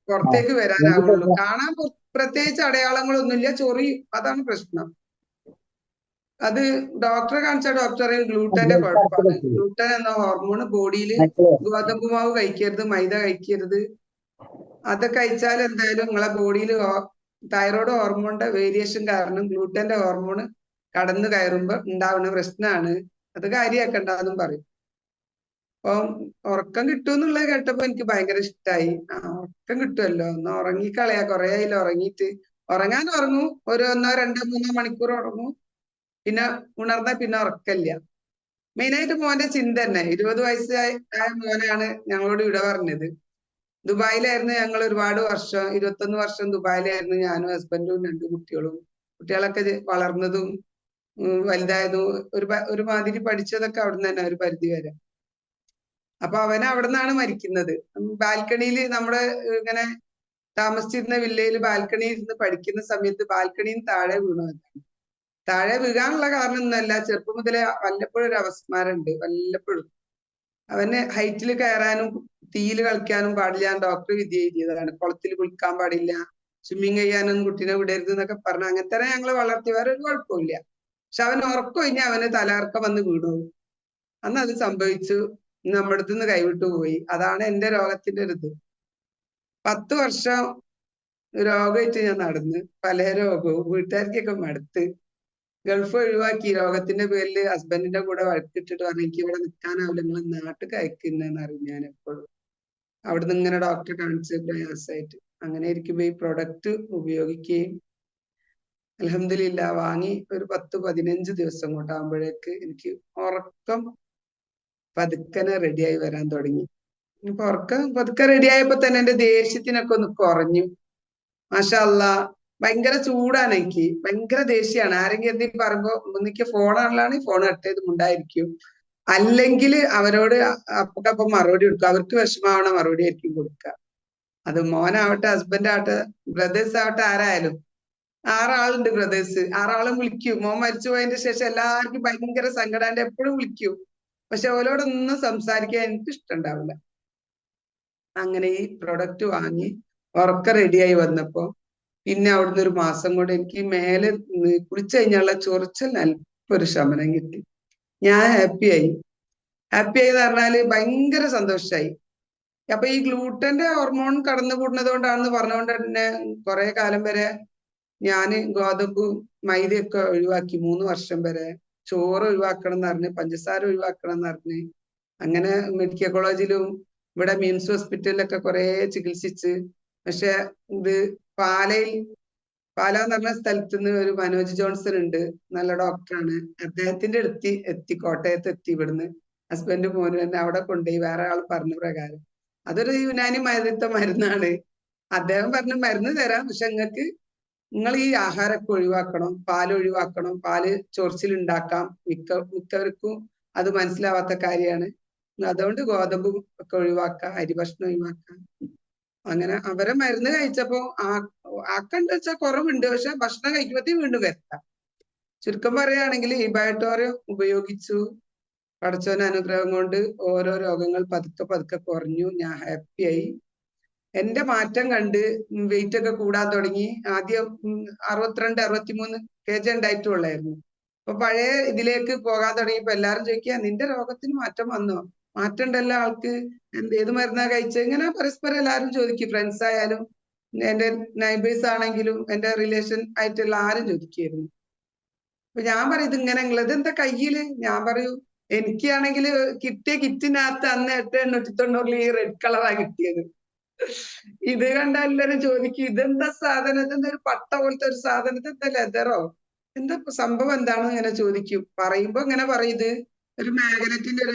പുറത്തേക്ക് വരാനാവുള്ളൂ. കാണാൻ പ്രത്യേകിച്ച് അടയാളങ്ങളൊന്നുമില്ല, ചൊറിയും. അതാണ് പ്രശ്നം. അത് ഡോക്ടറെ കാണിച്ച ഡോക്ടർ പറയും ഗ്ലൂട്ടന്റെ കുഴപ്പമാണ്. ഗ്ലൂട്ടൻ എന്ന ഹോർമോൺ ബോഡിയിൽ ഗോതമ്പ് മാവ് കഴിക്കരുത്, മൈദ കഴിക്കരുത്. അത് കഴിച്ചാൽ എന്തായാലും നിങ്ങളെ ബോഡിയിൽ തൈറോയ്ഡ് ഹോർമോണിന്റെ വേരിയേഷൻ കാരണം ഗ്ലൂട്ടന്റെ ഹോർമോൺ കടന്നു കയറുമ്പോ ഉണ്ടാവുന്ന പ്രശ്നമാണ്. അത് കാര്യമാക്കണ്ടെന്നും പറയും. അപ്പം ഉറക്കം കിട്ടുമെന്നുള്ളത് കേട്ടപ്പോ എനിക്ക് ഭയങ്കര ഇഷ്ടമായി. ഉറക്കം കിട്ടുമല്ലോ, ഒന്ന് ഉറങ്ങിക്കളയാ. കുറെ ആയില്ല ഉറങ്ങിയിട്ട്. ഉറങ്ങാൻ ഉറങ്ങും, ഒരു 1, 2, 3 മണിക്കൂർ ഉറങ്ങും. പിന്നെ ഉണർന്ന പിന്നെ ഉറക്കല്ല. മെയിനായിട്ട് മോന്റെ ചിന്ത തന്നെ. 20 വയസ്സായ മോനാണ് ഞങ്ങളോട് ഇവിടെ പറഞ്ഞത്. ദുബായിലായിരുന്നു ഞങ്ങൾ ഒരുപാട് വർഷം, 21 വർഷം ദുബായിലായിരുന്നു. ഞാനും ഹസ്ബൻഡും 2 കുട്ടികളും. കുട്ടികളൊക്കെ വളർന്നതും വലുതായതും ഒരുമാതിരി പഠിച്ചതൊക്കെ അവിടെ നിന്ന് തന്നെ ഒരു പരിധി വരെ. അപ്പൊ അവൻ അവിടെ നിന്നാണ് മരിക്കുന്നത്. ബാൽക്കണിയിൽ നമ്മുടെ ഇങ്ങനെ താമസിച്ചിരുന്ന വില്ലയിൽ ബാൽക്കണിയിൽ ഇരുന്ന് പഠിക്കുന്ന സമയത്ത് ബാൽക്കണിയിൽ താഴെ വീണു. താഴെ വീഴാനുള്ള കാരണം ഒന്നല്ല, ചെറുപ്പം മുതലേ വല്ലപ്പോഴും ഒരു അപസ്മാരമുണ്ട്. വല്ലപ്പോഴും അവന് ഹൈറ്റിൽ കയറാനും തീയിൽ കളിക്കാനും പാടില്ല. ഡോക്ടർ വിധി എഴുതിയതാണ്. കുളത്തിൽ കുളിക്കാൻ പാടില്ല, സ്വിമ്മിങ് ചെയ്യാനൊന്നും കുട്ടീനെ വിടരുത് എന്നൊക്കെ പറഞ്ഞ അങ്ങനെ തന്നെ ഞങ്ങൾ വളർത്തി. വേറെ ഒരു കുഴപ്പമില്ല. പക്ഷെ അവൻ ഉറക്കം കഴിഞ്ഞാൽ അവന് തലകറക്കം വന്ന് വീണു. അന്ന് അത് സംഭവിച്ചു. നമ്മുടെ അടുത്ത് നിന്ന് കൈവിട്ടു പോയി. അതാണ് എന്റെ രോഗത്തിന്റെ ഒരു ഇത്. 10 വർഷം രോഗമായിട്ട് ഞാൻ നടന്ന്, പല രോഗവും വീട്ടുകാർക്കൊക്കെ മടുത്ത് ഗൾഫ് ഒഴിവാക്കി. രോഗത്തിന്റെ പേരിൽ ഹസ്ബൻഡിന്റെ കൂടെ വഴക്കിട്ടിട്ട് പറഞ്ഞു എനിക്ക് ഇവിടെ നിൽക്കാനാവില്ല, നിങ്ങൾ നാട്ടിൽ അയക്കുന്നതെന്ന് അറിയും. ഞാൻ എപ്പോഴും അവിടുന്ന് ഇങ്ങനെ ഡോക്ടറെ കാണിച്ച് പ്രയാസമായിട്ട് അങ്ങനെ ഇരിക്കുമ്പോ ഈ പ്രൊഡക്റ്റ് ഉപയോഗിക്കുകയും അൽഹംദുലില്ലാ വാങ്ങി ഒരു 10-15 ദിവസം കൊണ്ടാകുമ്പോഴേക്ക് എനിക്ക് ഉറക്കം പതുക്കനെ റെഡിയായി വരാൻ തുടങ്ങി. ഇപ്പൊ ഉറക്കം പതുക്കെ റെഡിയായപ്പോ തന്നെ എന്റെ ദേഷ്യത്തിനൊക്കെ ഒന്ന് കുറഞ്ഞു. മാഷാ അല്ലാ. ഭയങ്കര ചൂടാണ് എനിക്ക്, ഭയങ്കര ദേഷ്യമാണ്. ആരെങ്കിലും എന്തെങ്കിലും പറയുമ്പോ ഒന്നിക്ക് ഫോണാണല്ലാണ് ഫോൺ കട്ട് ചെയ്ത് ഉണ്ടായിരിക്കും, അല്ലെങ്കിൽ അവരോട് അപ്പൊക്കപ്പം മറുപടി കൊടുക്കുക. അവർക്ക് വിഷമാവണ മറുപടി ആയിരിക്കും കൊടുക്കുക. അത് മോനാവട്ടെ, ഹസ്ബൻഡ് ആവട്ടെ, ബ്രദേഴ്സ് ആവട്ടെ, ആരായാലും. 6 ആളുണ്ട് ബ്രദേഴ്സ്. 6 ആളും വിളിക്കും. മോൻ മരിച്ചു പോയതിന്റെ ശേഷം എല്ലാവർക്കും ഭയങ്കര സങ്കടാണ്ട് എപ്പോഴും വിളിക്കും. പക്ഷെ അവരോടൊന്നും സംസാരിക്കാൻ എനിക്ക് ഇഷ്ടമുണ്ടാവില്ല. അങ്ങനെ ഈ പ്രൊഡക്റ്റ് വാങ്ങി ഉറക്കം റെഡിയായി വന്നപ്പോ പിന്നെ അവിടുന്ന് ഒരു മാസം കൊണ്ട് എനിക്ക് മേലെ കുളിച്ചു കഴിഞ്ഞാലുള്ള ചൊറിച്ചൽ അല്പം ഒരു ശമനം കിട്ടി. ഞാൻ ഹാപ്പിയായി. ഹാപ്പിയായി എന്ന് പറഞ്ഞാല് ഭയങ്കര സന്തോഷമായി. അപ്പൊ ഈ ഗ്ലൂട്ടന്റെ ഹോർമോൺ കടന്നു കൂടുന്നത് കൊണ്ടാണെന്ന് പറഞ്ഞുകൊണ്ട് തന്നെ കുറെ കാലം വരെ ഞാന് ഗോതമ്പ് മൈദയൊക്കെ ഒഴിവാക്കി. 3 വർഷം വരെ ചോറ് ഒഴിവാക്കണം എന്ന് പറഞ്ഞ്, പഞ്ചസാര ഒഴിവാക്കണം എന്ന് പറഞ്ഞ്, അങ്ങനെ മെഡിക്കൽ കോളേജിലും ഇവിടെ മിംസ് ഹോസ്പിറ്റലിലൊക്കെ കുറെ ചികിത്സിച്ച്. പക്ഷെ ഇത് പാല എന്ന് പറഞ്ഞ സ്ഥലത്ത് നിന്ന് ഒരു മനോജ് ജോൺസൺ ഉണ്ട്, നല്ല ഡോക്ടറാണ്. അദ്ദേഹത്തിന്റെ അടുത്ത് എത്തി, കോട്ടയത്ത് എത്തി. ഇവിടുന്ന് ഹസ്ബൻഡ് മോനും തന്നെ അവിടെ കൊണ്ടുപോയി. വേറെ ആൾ പറഞ്ഞ പ്രകാരം അതൊരു യുനാനി മരുന്നാണ്. അദ്ദേഹം പറഞ്ഞ മരുന്ന് തരാം, പക്ഷെ നിങ്ങൾ ഈ ആഹാരമൊക്കെ ഒഴിവാക്കണം, പാല് ഒഴിവാക്കണം. പാല് ചൊറിച്ചിലുണ്ടാക്കാം, മിക്കവർക്കും അത് മനസ്സിലാവാത്ത കാര്യമാണ്. അതുകൊണ്ട് ഗോതമ്പ് ഒക്കെ ഒഴിവാക്കാം, അരി ഭക്ഷണം ഒഴിവാക്കാം. അങ്ങനെ അവരെ മരുന്ന് കഴിച്ചപ്പോ ആക്കണ്ട വെച്ചാൽ കുറവുണ്ട്, പക്ഷെ ഭക്ഷണം കഴിക്കുമ്പോഴത്തേക്കും വീണ്ടും വരത്താം. ചുരുക്കം പറയുകയാണെങ്കിൽ ഈ ബയോട്ടോറിയം ഉപയോഗിച്ചു. പടച്ചോന്റെ അനുഗ്രഹം കൊണ്ട് ഓരോ രോഗങ്ങൾ പതുക്കെ പതുക്കെ കുറഞ്ഞു. ഞാൻ ഹാപ്പിയായി. എന്റെ മാറ്റം കണ്ട് വെയിറ്റ് ഒക്കെ കൂടാൻ തുടങ്ങി. ആദ്യം 62-63 kg ഉണ്ടായിട്ടുള്ളായിരുന്നു. അപ്പൊ പഴയ ഇതിലേക്ക് പോകാൻ തുടങ്ങിയപ്പോ എല്ലാരും ചോദിക്കുക നിന്റെ രോഗത്തിന് മാറ്റം വന്നോ? മാറ്റം ഉണ്ടല്ലോ ആൾക്ക്, ഏത് മരുന്നാ കഴിച്ചത്? ഇങ്ങനെ പരസ്പരം എല്ലാരും ചോദിക്കും. ഫ്രണ്ട്സ് ആയാലും എന്റെ നൈബേഴ്സ് ആണെങ്കിലും എന്റെ റിലേഷൻ ആയിട്ടുള്ള ആരും ചോദിക്കായിരുന്നു. അപ്പൊ ഞാൻ പറയും ഇത് ഇങ്ങനെ ഉള്ളത് എന്താ കയ്യില്? ഞാൻ പറയൂ എനിക്കാണെങ്കിൽ കിട്ടിയ കിറ്റിനകത്ത് അന്ന് 8,890 ഈ റെഡ് കളറാ കിട്ടിയത്. ഇത് കണ്ട എല്ലാരും ചോദിക്കും ഇതെന്താ സാധനം, ഇതെന്താ ഒരു പട്ട പോലത്തെ ഒരു സാധനം, ഇതെന്താ ലെതറോ, എന്താ സംഭവം എന്താണെന്ന് ഇങ്ങനെ ചോദിക്കും. പറയുമ്പോ ഇങ്ങനെ പറയും ഇത് ഒരു മാഗ്നറ്റിന്റെ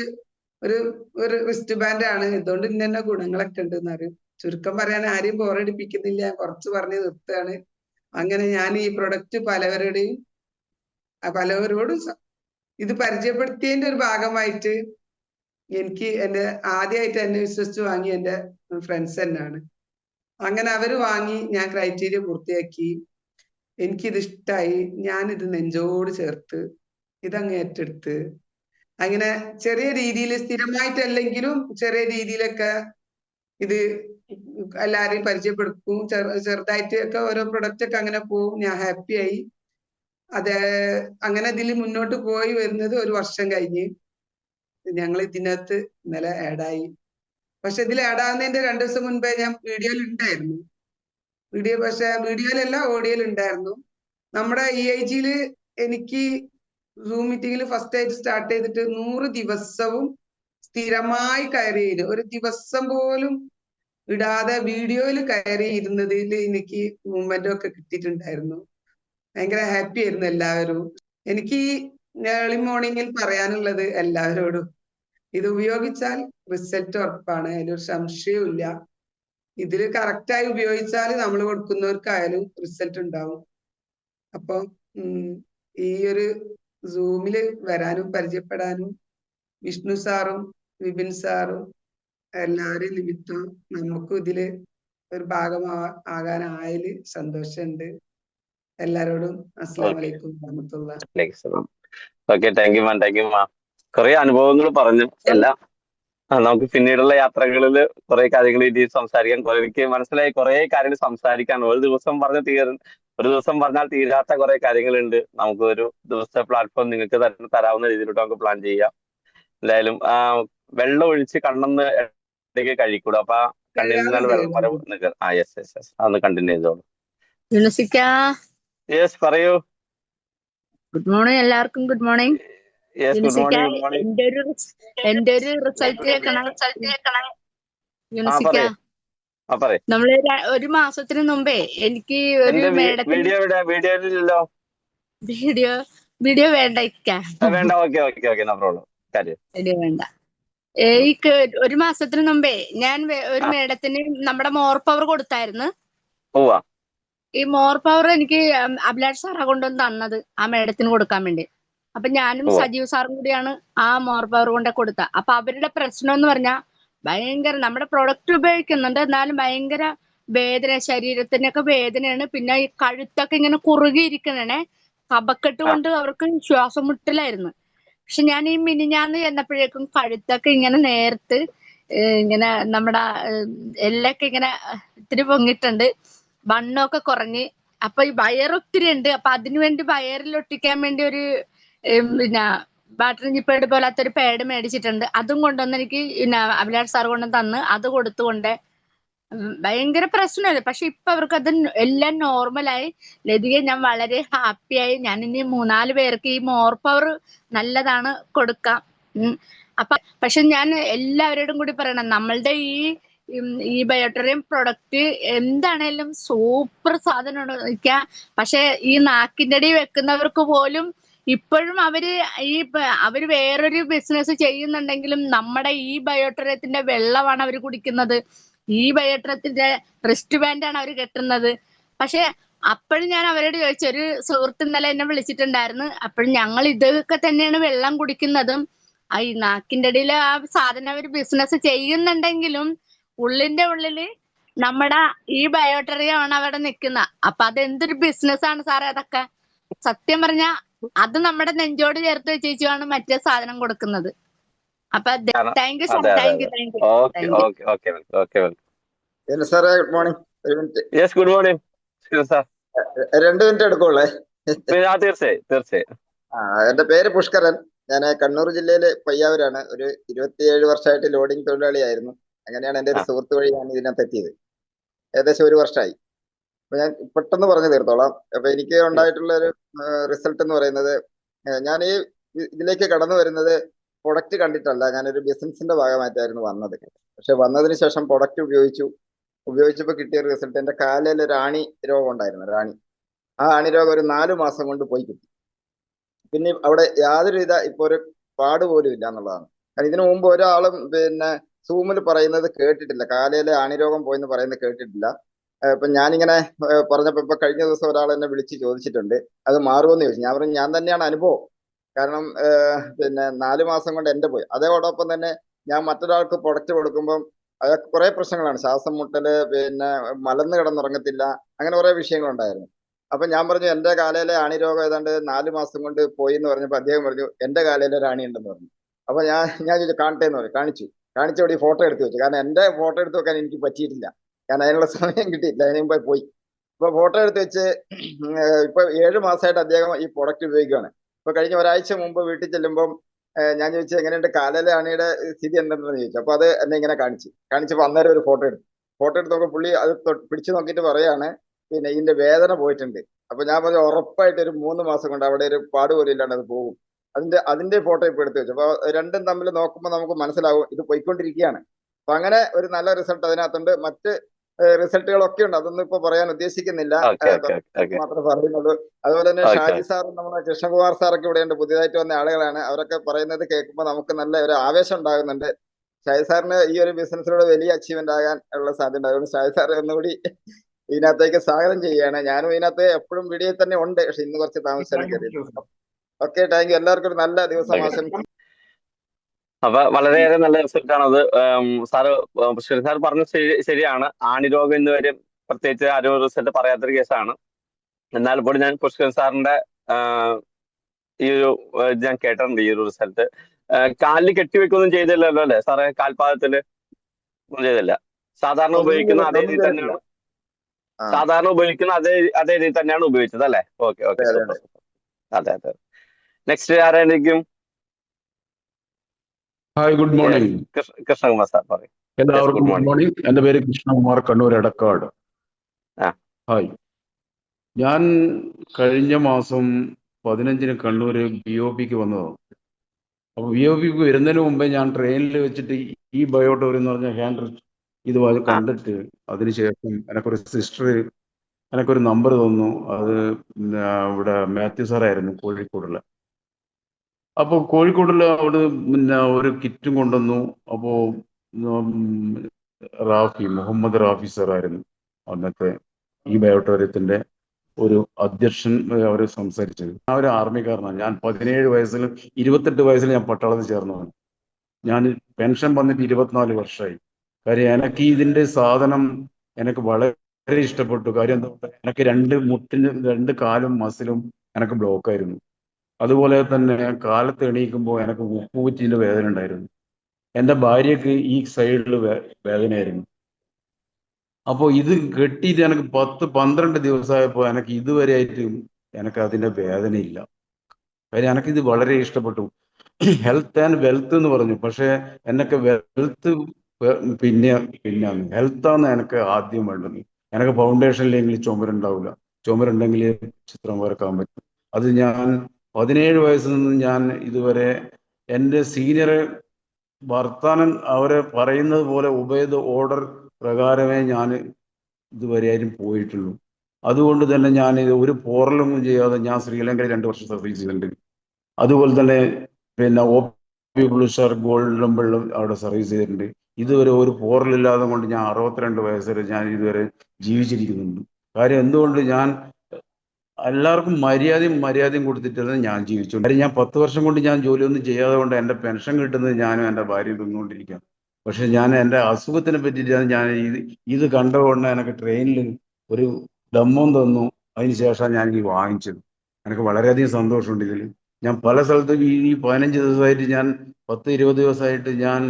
ഒരു ഒരു റിസ്റ്റ് ബാൻഡ് ആണ്, ഇതുകൊണ്ട് ഇന്ന ഗുണങ്ങളൊക്കെ ഉണ്ട് എന്ന് പറയും. ചുരുക്കം പറയാൻ ആരെയും ബോറടിപ്പിക്കുന്നില്ല, കുറച്ച് പറഞ്ഞ് നിർത്തുകയാണ്. അങ്ങനെ ഞാൻ ഈ പ്രൊഡക്റ്റ് പലവരോടും ഇത് പരിചയപ്പെടുത്തിയതിന്റെ ഒരു ഭാഗമായിട്ട് എനിക്ക് ആദ്യമായിട്ട് എന്നെ വിശ്വസിച്ച് വാങ്ങി എന്റെ ഫ്രണ്ട്സ് തന്നെയാണ്. അങ്ങനെ അവര് വാങ്ങി, ഞാൻ ക്രൈറ്റീരിയ പൂർത്തിയാക്കി, എനിക്കിത് ഇഷ്ടായി, ഞാനിത് നെഞ്ചോട് ചേർത്ത് ഇതങ്ങ് ഏറ്റെടുത്ത് അങ്ങനെ ചെറിയ രീതിയിൽ, സ്ഥിരമായിട്ടല്ലെങ്കിലും ചെറിയ രീതിയിലൊക്കെ ഇത് എല്ലാരെയും പരിചയപ്പെടുത്തും. ചെറുതായിട്ട് ഒക്കെ ഓരോ പ്രൊഡക്റ്റ് ഒക്കെ അങ്ങനെ പോവും. ഞാൻ ഹാപ്പിയായി. അത് അങ്ങനെ ഇതിൽ മുന്നോട്ട് പോയി വരുന്നത് 1 വർഷം കഴിഞ്ഞ് ഞങ്ങൾ ഇതിനകത്ത് ഇന്നലെ ആഡായി. പക്ഷെ ഇതിൽ ആഡാവുന്നതിന്റെ 2 ദിവസം മുൻപേ ഞാൻ വീഡിയോയിൽ ഉണ്ടായിരുന്നു. പക്ഷെ വീഡിയോയിലല്ല, ഓഡിയോയിൽ ഉണ്ടായിരുന്നു. നമ്മുടെ EIG-യില് എനിക്ക് സൂം മീറ്റിംഗിൽ ഫസ്റ്റ് ആയിട്ട് സ്റ്റാർട്ട് ചെയ്തിട്ട് 100 ദിവസവും സ്ഥിരമായി കയറിയിരുന്നു. ഒരു ദിവസം പോലും ഇടാതെ വീഡിയോയിൽ കയറി ഇരുന്നതിൽ എനിക്ക് മൂവ്മെന്റും ഒക്കെ കിട്ടിയിട്ടുണ്ടായിരുന്നു. ഭയങ്കര ഹാപ്പി ആയിരുന്നു എല്ലാവരും. എനിക്ക് ഈ ഏർലി മോർണിംഗിൽ പറയാനുള്ളത് എല്ലാവരോടും, ഇത് ഉപയോഗിച്ചാൽ റിസൾട്ട് ഉറപ്പാണ്, അതിലൊരു സംശയവും ഇല്ല. ഇതിൽ കറക്റ്റായി ഉപയോഗിച്ചാൽ നമ്മൾ കൊടുക്കുന്നവർക്കായാലും റിസൾട്ട് ഉണ്ടാവും. അപ്പൊ ഈ ഒരു സൂമില് വരാനും പരിചയപ്പെടാനും വിഷ്ണു സാറും വിപിൻ സാറും എല്ലാവരും നിമിത്തം നമുക്കും ഇതില് ഒരു ഭാഗമാകാനായതിൽ സന്തോഷമുണ്ട്. എല്ലാരോടും അസ്സലാമു അലൈക്കും വറഹ്മത്തുള്ളാഹി. Okay, thank you ma'am. കുറെ അനുഭവങ്ങൾ പറഞ്ഞു. എല്ലാം നമുക്ക് പിന്നീടുള്ള യാത്രകളിൽ കുറെ കാര്യങ്ങൾ ഇനി സംസാരിക്കാൻ, എനിക്ക് മനസ്സിലായി കുറെ കാര്യങ്ങൾ സംസാരിക്കാൻ. ഒരു ദിവസം പറഞ്ഞാൽ തീരാത്ത കുറെ കാര്യങ്ങളുണ്ട്. നമുക്ക് ഒരു ദിവസത്തെ പ്ലാറ്റ്ഫോം നിങ്ങൾക്ക് തന്നെ തരാവുന്ന രീതിയിലോട്ട് നമുക്ക് പ്ലാൻ ചെയ്യാം. എന്തായാലും വെള്ളം ഒഴിച്ച് കണ്ണെന്ന് ഇടയ്ക്ക് കഴിക്കൂടും. അപ്പൊ കണ്ണിൽ നിന്നാണ് വെള്ളം വരെ നിൽക്കുക. യെസ് അതൊന്ന് കണ്ടിന്യൂ ചെയ്തോളൂ. യെസ് പറയൂ. ഗുഡ് മോർണിംഗ് എല്ലാവർക്കും. Good morning. Good morning. എന്റെ ഒരു റിസൾട്ട് കേൾക്കണേ യൂണിസിക്ക. നമ്മള് 1 മാസത്തിന് മുമ്പേ എനിക്ക് ഒരു വീഡിയോയിലല്ലോ. വീഡിയോ വേണ്ട വേണ്ട. വീഡിയോ വേണ്ട. ഈ 1 മാസത്തിന് മുമ്പേ ഞാൻ ഒരു മേഡത്തിന് നമ്മുടെ മോർ പവർ കൊടുത്തായിരുന്നു. ഈ മോർ പവർ എനിക്ക് അഭിലാഷ് സാറാ കൊണ്ടുവന്ന് തന്നത് ആ മേഡത്തിന് കൊടുക്കാൻ വേണ്ടി. അപ്പൊ ഞാനും സജീവ് സാറും കൂടിയാണ് ആ മോർ പവർ കൊണ്ട് കൊടുത്ത. അപ്പൊ അവരുടെ പ്രശ്നം എന്ന് പറഞ്ഞാൽ ഭയങ്കര, നമ്മുടെ പ്രൊഡക്റ്റ് ഉപയോഗിക്കുന്നുണ്ട് എന്നാലും ഭയങ്കര വേദന, ശരീരത്തിനൊക്കെ വേദനയാണ്. പിന്നെ ഈ കഴുത്തൊക്കെ ഇങ്ങനെ കുറുകിയിരിക്കണേ, കഫക്കെട്ട് കൊണ്ട് അവർക്ക് ശ്വാസം മുട്ടലായിരുന്നു. പക്ഷെ ഞാൻ ഈ മിനിഞ്ഞാന്ന് ചെന്നപ്പോഴേക്കും കഴുത്തൊക്കെ ഇങ്ങനെ നേർത്ത്, ഇങ്ങനെ നമ്മുടെ എല്ലൊക്കെ ഇങ്ങനെ ഇത്തിരി പൊങ്ങിയിട്ടുണ്ട്, വണ്ണമൊക്കെ കുറഞ്ഞ്. അപ്പൊ ഈ വയറൊത്തിരി ഉണ്ട്. അപ്പൊ അതിനുവേണ്ടി വയറിലൊട്ടിക്കാൻ വേണ്ടി ഒരു പിന്നെ ബാറ്ററി ജിപ്പേഡ് പോലത്തെ ഒരു പാഡ് മേടിച്ചിട്ടുണ്ട്. അതും കൊണ്ടുവന്ന് എനിക്ക് അഭിലാഷ് സാർ കൊണ്ടുവന്ന് തന്ന് അത് കൊടുത്തുകൊണ്ട് ഭയങ്കര പ്രശ്നമായിരുന്നു. പക്ഷെ ഇപ്പൊ അവർക്ക് അത് എല്ലാം നോർമലായി. ലതിക ഞാൻ വളരെ ഹാപ്പിയായി. ഞാൻ ഇനി 3-4 പേർക്ക് ഈ മോർ പവർ നല്ലതാണ് കൊടുക്കാം. അപ്പൊ പക്ഷെ ഞാൻ എല്ലാവരോടും കൂടി പറയണം, നമ്മളുടെ ഈ ബയോട്ടറിയം പ്രൊഡക്റ്റ് എന്താണേലും സൂപ്പർ സാധനമാണ്. പക്ഷെ ഈ നാക്കിന്റെ അടി വെക്കുന്നവർക്ക് പോലും ഇപ്പോഴും അവര് വേറൊരു ബിസിനസ് ചെയ്യുന്നുണ്ടെങ്കിലും നമ്മുടെ ഈ ബയോട്ടറിയത്തിന്റെ വെള്ളമാണ് അവർ കുടിക്കുന്നത്. ഈ ബയോട്ടറിയത്തിന്റെ റിസ്റ്റ് ബാൻഡാണ് അവർ കെട്ടുന്നത്. പക്ഷെ അപ്പോഴും ഞാൻ അവരോട് ചോദിച്ചു, ഒരു സുഹൃത്ത് ഇന്നലെ എന്നെ വിളിച്ചിട്ടുണ്ടായിരുന്നു. അപ്പോഴും ഞങ്ങൾ ഇതൊക്കെ തന്നെയാണ് വെള്ളം കുടിക്കുന്നതും. ഈ നാക്കിന്റെ അടിയിൽ ആ സാധനം അവർ ബിസിനസ് ചെയ്യുന്നുണ്ടെങ്കിലും ഉള്ളിന്റെ ഉള്ളില് നമ്മുടെ ഈ ബയോട്ടറിയാണ് അവിടെ നിൽക്കുന്നത്. അപ്പൊ അതെന്തൊരു ബിസിനസ്സാണ് സാറേ അതൊക്കെ. സത്യം പറഞ്ഞ അത് നമ്മുടെ നെഞ്ചോട് ചേർത്ത് വെച്ചാണ് മറ്റേ സാധനം കൊടുക്കുന്നത്. അപ്പൊ thank you sir. Thank you. സാറേ ഗുഡ് മോർണിംഗ്. ഒരു minute. Yes good morning sir. 2 minute എടുക്കുള്ളേ. തീർച്ചയായും. എന്റെ പേര് പുഷ്കരൻ. ഞാൻ കണ്ണൂർ ജില്ലയിലെ പയ്യാവൂരാണ്. ഒരു 27 വർഷമായിട്ട് ലോഡിംഗ് തൊഴിലാളിയായിരുന്നു. അങ്ങനെയാണ് എന്റെ ഒരു സുഹൃത്ത് വഴി ഞാൻ ഇതിനകത്ത് എത്തിയത്. ഏകദേശം 1 വർഷമായി. അപ്പൊ ഞാൻ പെട്ടെന്ന് പറഞ്ഞു തീർത്തോളാം. അപ്പൊ എനിക്ക് ഉണ്ടായിട്ടുള്ള ഒരു റിസൾട്ട് എന്ന് പറയുന്നത്, ഞാൻ ഈ ഇതിലേക്ക് കടന്നു വരുന്നത് പ്രൊഡക്റ്റ് കണ്ടിട്ടല്ല, ഞാനൊരു ബിസിനസിന്റെ ഭാഗമായിട്ടായിരുന്നു വന്നത്. പക്ഷെ വന്നതിന് ശേഷം പ്രൊഡക്റ്റ് ഉപയോഗിച്ചപ്പോൾ കിട്ടിയ റിസൾട്ട്, എന്റെ കാലിൽ റാണി രോഗം ഉണ്ടായിരുന്നു. ആ റാണി രോഗം ഒരു 4 മാസം കൊണ്ട് പോയി കിട്ടി. പിന്നെ അവിടെ യാതൊരുവിധ ഇപ്പൊ ഒരു പാട് പോലും ഇല്ല എന്നുള്ളതാണ്. കാരണം ഇതിനു മുമ്പ് ഒരാളും സൂമിൽ പറയുന്നത് കേട്ടിട്ടില്ല, കാലയിലെ ആണിരോഗം പോയെന്ന് പറയുന്നത് കേട്ടിട്ടില്ല. ഇപ്പൊ ഞാനിങ്ങനെ പറഞ്ഞപ്പോ ഇപ്പൊ കഴിഞ്ഞ ദിവസം ഒരാൾ എന്നെ വിളിച്ച് ചോദിച്ചിട്ടുണ്ട് അത് മാറുമെന്ന് ചോദിച്ചു. ഞാൻ പറഞ്ഞു ഞാൻ തന്നെയാണ് അനുഭവം. കാരണം 4 മാസം കൊണ്ട് എന്റെ പോയി. അതോടൊപ്പം തന്നെ ഞാൻ മറ്റൊരാൾക്ക് പ്രൊഡക്റ്റ് കൊടുക്കുമ്പം അതൊക്കെ കുറെ പ്രശ്നങ്ങളാണ്. ശ്വാസം മുട്ടല്, മലന്ന് കിടന്നുറങ്ങത്തില്ല, അങ്ങനെ കുറെ വിഷയങ്ങളുണ്ടായിരുന്നു. അപ്പൊ ഞാൻ പറഞ്ഞു എന്റെ കാലയിലെ ആണിരോഗം ഏതാണ്ട് 4 മാസം കൊണ്ട് പോയി എന്ന് പറഞ്ഞപ്പോ അദ്ദേഹം പറഞ്ഞു എന്റെ കാലയിലെ റാണി ഉണ്ടെന്ന് പറഞ്ഞു. അപ്പൊ ഞാൻ ചോദിച്ചു കാണട്ടെ എന്ന് പറഞ്ഞു. കാണിച്ചോടി ഫോട്ടോ എടുത്ത് വെച്ചു. കാരണം എന്റെ ഫോട്ടോ എടുത്ത് വെക്കാൻ എനിക്ക് പറ്റിയിട്ടില്ല, കാരണം അതിനുള്ള സമയം കിട്ടിയില്ല, അതിന് മുമ്പേ പോയി. ഇപ്പൊ ഫോട്ടോ എടുത്ത് വെച്ച് ഇപ്പൊ 7 മാസമായിട്ട് അദ്ദേഹം ഈ പ്രൊഡക്റ്റ് ഉപയോഗിക്കുകയാണ്. ഇപ്പൊ കഴിഞ്ഞ ഒരാഴ്ച മുമ്പ് വീട്ടിൽ ചെല്ലുമ്പോൾ ഞാൻ ചോദിച്ചു എങ്ങനെയുണ്ട് കാലയിലെ ആണിയുടെ സ്ഥിതി എന്തെന്ന് ചോദിച്ചു. അപ്പൊ അത് എന്നെ ഇങ്ങനെ കാണിച്ചപ്പോ അന്നേരം ഒരു ഫോട്ടോ എടുത്ത് നോക്കുമ്പോൾ പുള്ളി അത് പിടിച്ചു നോക്കിയിട്ട് പറയാണ് ഇതിന്റെ വേദന പോയിട്ടുണ്ട്. അപ്പൊ ഞാൻ പറഞ്ഞു ഉറപ്പായിട്ട് ഒരു 3 മാസം കൊണ്ട് അവിടെ ഒരു പാട് പോലും ഇല്ലാണ്ട് അത് പോകും. അതിന്റെ ഫോട്ടോ ഇപ്പൊ എടുത്തു വെച്ചു. അപ്പൊ രണ്ടും തമ്മിൽ നോക്കുമ്പോൾ നമുക്ക് മനസ്സിലാവും ഇത് പോയിക്കൊണ്ടിരിക്കുകയാണ്. അപ്പൊ അങ്ങനെ ഒരു നല്ല റിസൾട്ട് അതിനകത്തുണ്ട്. മറ്റ് റിസൾട്ടുകളൊക്കെ ഉണ്ട്, അതൊന്നും ഇപ്പൊ പറയാൻ ഉദ്ദേശിക്കുന്നില്ല, മാത്രമേ പറയുന്നുള്ളൂ. അതുപോലെ തന്നെ ഷാജി സാറും നമ്മുടെ കൃഷ്ണകുമാർ സാറൊക്കെ ഇവിടെയുണ്ട്, പുതിയതായിട്ട് വന്ന ആളുകളാണ്. അവരൊക്കെ പറയുന്നത് കേൾക്കുമ്പോൾ നമുക്ക് നല്ല ഒരു ആവേശം ഉണ്ടാകുന്നുണ്ട്. ഷാജി സാറിന് ഈ ഒരു ബിസിനസ്സിലൂടെ വലിയ അച്ചീവ്മെന്റ് ആകാൻ ഉള്ള സാധ്യത. അതുകൊണ്ട് ഷാജി സാർ ഒന്നുകൂടി ഇതിനകത്തേക്ക് സ്വാഗതം ചെയ്യുകയാണ്. ഞാനും ഇതിനകത്ത് എപ്പോഴും വീഡിയോ തന്നെ ഉണ്ട്, പക്ഷെ ഇന്ന് കുറച്ച് താമസിച്ചാണ് കയറിയത്. Okay, thank U. എല്ലാവർക്കും ഒരു നല്ല ദിവസം ആശംസിക്കുന്നു. അപ്പൊ വളരെയേറെ നല്ല റിസൾട്ട് ആണ് അത്. സാറ് സാർ പറഞ്ഞത് ശരിയാണ്. ആണിരോഗം ഇന്ന് വരെ പ്രത്യേകിച്ച് ആരോഗ്യ റിസൾട്ട് പറയാത്തൊരു കേസാണ്. എന്നാൽ ഇപ്പോൾ ഞാൻ പുഷ്കരൻ സാറിന്റെ ഈ ഒരു ഞാൻ കേട്ടിട്ടുണ്ട് ഈ ഒരു റിസൾട്ട്. കാലിൽ കെട്ടിവെക്കൊന്നും ചെയ്തില്ലല്ലോ അല്ലെ സാറേ? കാൽപാദത്തില് ഒന്നും ചെയ്തില്ല. സാധാരണ ഉപയോഗിക്കുന്ന അതേ രീതി തന്നെയാണ് അതേ രീതി തന്നെയാണ് ഉപയോഗിച്ചത് അല്ലെ? Okay, super. അതെ. നെക്സ്റ്റ് ആരായിരിക്കും? Hi, good morning. Krishnakumar sir പറയും. എല്ലാവർക്കും ഗുഡ് മോർണിംഗ്. എന്റെ പേര് കൃഷ്ണകുമാർ, കണ്ണൂർ എടക്കാട്. ഹായ്, ഞാൻ കഴിഞ്ഞ മാസം 15-ന് കണ്ണൂര് BOPക്ക് വന്നതാണ്. അപ്പൊ BOPക്ക് വരുന്നതിന് മുമ്പേ ഞാൻ ട്രെയിനിൽ വെച്ചിട്ട് ഈ ബയോട്ടോർ എന്ന് പറഞ്ഞ ഹാൻഡ് ഇത് കണ്ടിട്ട് അതിനുശേഷം എനിക്കൊരു സിസ്റ്റർ എനിക്കൊരു നമ്പർ തന്നു. അത് ഇവിടെ മാത്യു സാറായിരുന്നു, കോഴിക്കോടുള്ള. അപ്പോൾ കോഴിക്കോടുള്ള അവിടെ ഒരു കിറ്റും കൊണ്ടുവന്നു. അപ്പോൾ മുഹമ്മദ് റാഫി സാറായിരുന്നു അന്നത്തെ ഈ ബയോട്ടോറിയത്തിന്റെ ഒരു അധ്യക്ഷൻ. അവർ സംസാരിച്ചത്. ഞാൻ ഒരു ആർമിക്കാരനാണ്. ഞാൻ 17 വയസ്സിലും 28 വയസ്സിൽ ഞാൻ പട്ടാളത്തിൽ ചേർന്നതാണ്. ഞാൻ പെൻഷൻ വന്നിട്ട് 24 വർഷമായി. കാര്യം എനിക്ക് ഇതിന്റെ സാധനം എനിക്ക് വളരെ ഇഷ്ടപ്പെട്ടു. കാര്യം എന്താ, എനിക്ക് 2 കാലും മസിലും എനിക്ക് ബ്ലോക്കായിരുന്നു. അതുപോലെ തന്നെ കാലത്ത് എണീക്കുമ്പോൾ എനിക്ക് ഉപ്പൂറ്റിന്റെ വേദന ഉണ്ടായിരുന്നു. എൻ്റെ ഭാര്യക്ക് ഈ സൈഡിൽ വേദനയായിരുന്നു. അപ്പോൾ ഇത് കെട്ടിയിട്ട് എനിക്ക് 10-12 ദിവസമായപ്പോൾ എനിക്ക് ഇതുവരെ ആയിട്ട് എനിക്ക് അതിന്റെ വേദനയില്ല. കാര്യം എനിക്കിത് വളരെ ഇഷ്ടപ്പെട്ടു. ഹെൽത്ത് ആൻഡ് വെൽത്ത് എന്ന് പറഞ്ഞു, പക്ഷെ എനിക്ക് വെൽത്ത് പിന്നെയാണ്, ഹെൽത്താണ് എനിക്ക് ആദ്യം വേണ്ടത്. എനിക്ക് ഫൗണ്ടേഷൻ ഇല്ലെങ്കിൽ ചുമരുണ്ടാവില്ല, ചുമരുണ്ടെങ്കിൽ ചിത്രം വരക്കാൻ പറ്റും. അത് ഞാൻ 17 വയസ്സിൽ നിന്ന് ഞാൻ ഇതുവരെ എൻ്റെ സീനിയർ വർത്താനം അവരെ പറയുന്നത് പോലെ ഉബൈദ് ഓർഡർ പ്രകാരമേ ഞാൻ ഇതുവരെയായും പോയിട്ടുള്ളൂ. അതുകൊണ്ട് തന്നെ ഞാൻ ഒരു പോറലൊന്നും ചെയ്യാതെ ഞാൻ ശ്രീലങ്കയിൽ 2 വർഷം സർവീസ് ചെയ്തിട്ടുണ്ട്. അതുപോലെ തന്നെ OP ബ്ലൂസ്റ്റാർ ഗോൾഡ് നമ്പറിലും അവിടെ സർവീസ് ചെയ്തിട്ടുണ്ട്. ഇതുവരെ ഒരു പോറലില്ലാതെ കൊണ്ട് ഞാൻ 62 വയസ്സ് വരെ ഞാൻ ഇതുവരെ ജീവിച്ചിരിക്കുന്നുണ്ട്. കാര്യം എന്തുകൊണ്ട്, ഞാൻ എല്ലാവർക്കും മര്യാദയും കൊടുത്തിട്ടാണ് ഞാൻ ജീവിച്ചു. കാര്യം ഞാൻ 10 വർഷം കൊണ്ട് ഞാൻ ജോലിയൊന്നും ചെയ്യാതെ കൊണ്ട് എൻ്റെ പെൻഷൻ കിട്ടുന്നത് ഞാനും എൻ്റെ ഭാര്യയും തിന്നുകൊണ്ടിരിക്കുകയാണ്. പക്ഷെ ഞാൻ എൻ്റെ അസുഖത്തിനെ പറ്റിയിട്ടാണ് ഞാൻ ഇത് കണ്ടുകൊണ്ട് എനിക്ക് ട്രെയിനിൽ ഒരു ഡമ്മം തന്നു. അതിന് ശേഷമാണ് ഞാൻ ഈ വാങ്ങിച്ചത്. എനിക്ക് വളരെയധികം സന്തോഷമുണ്ട് ഇതിൽ. ഞാൻ പല സ്ഥലത്തും ഈ 15 ദിവസമായിട്ട് ഞാൻ 10-20 ദിവസമായിട്ട് ഞാൻ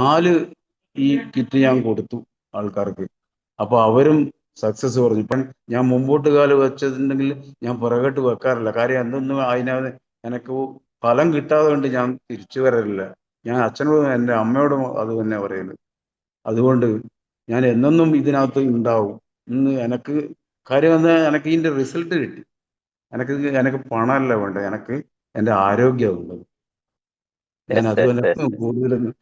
4 ഈ കിറ്റ് ഞാൻ കൊടുത്തു ആൾക്കാർക്ക്. അപ്പൊ അവരും സക്സസ് പറഞ്ഞു. ഇപ്പം ഞാൻ മുമ്പോട്ട് കാല് വെച്ചതുണ്ടെങ്കിൽ ഞാൻ പുറകോട്ട് വെക്കാറില്ല. കാര്യം എന്തൊന്നും അതിനകത്ത് എനിക്ക് ഫലം കിട്ടാതെ കൊണ്ട് ഞാൻ തിരിച്ചു വരലില്ല. ഞാൻ അച്ഛനോടും എൻ്റെ അമ്മയോടും അത് തന്നെ പറയുന്നത്. അതുകൊണ്ട് ഞാൻ എന്നൊന്നും ഇതിനകത്ത് ഉണ്ടാവും. ഇന്ന് എനിക്ക് കാര്യം എന്നാൽ എനിക്ക് ഇതിന്റെ റിസൾട്ട് കിട്ടി. എനിക്ക് പണമല്ല വേണ്ട, എനിക്ക് എൻ്റെ ആരോഗ്യമുള്ളത്. ഞാൻ അതുപോലെ കൂടുതലൊന്നും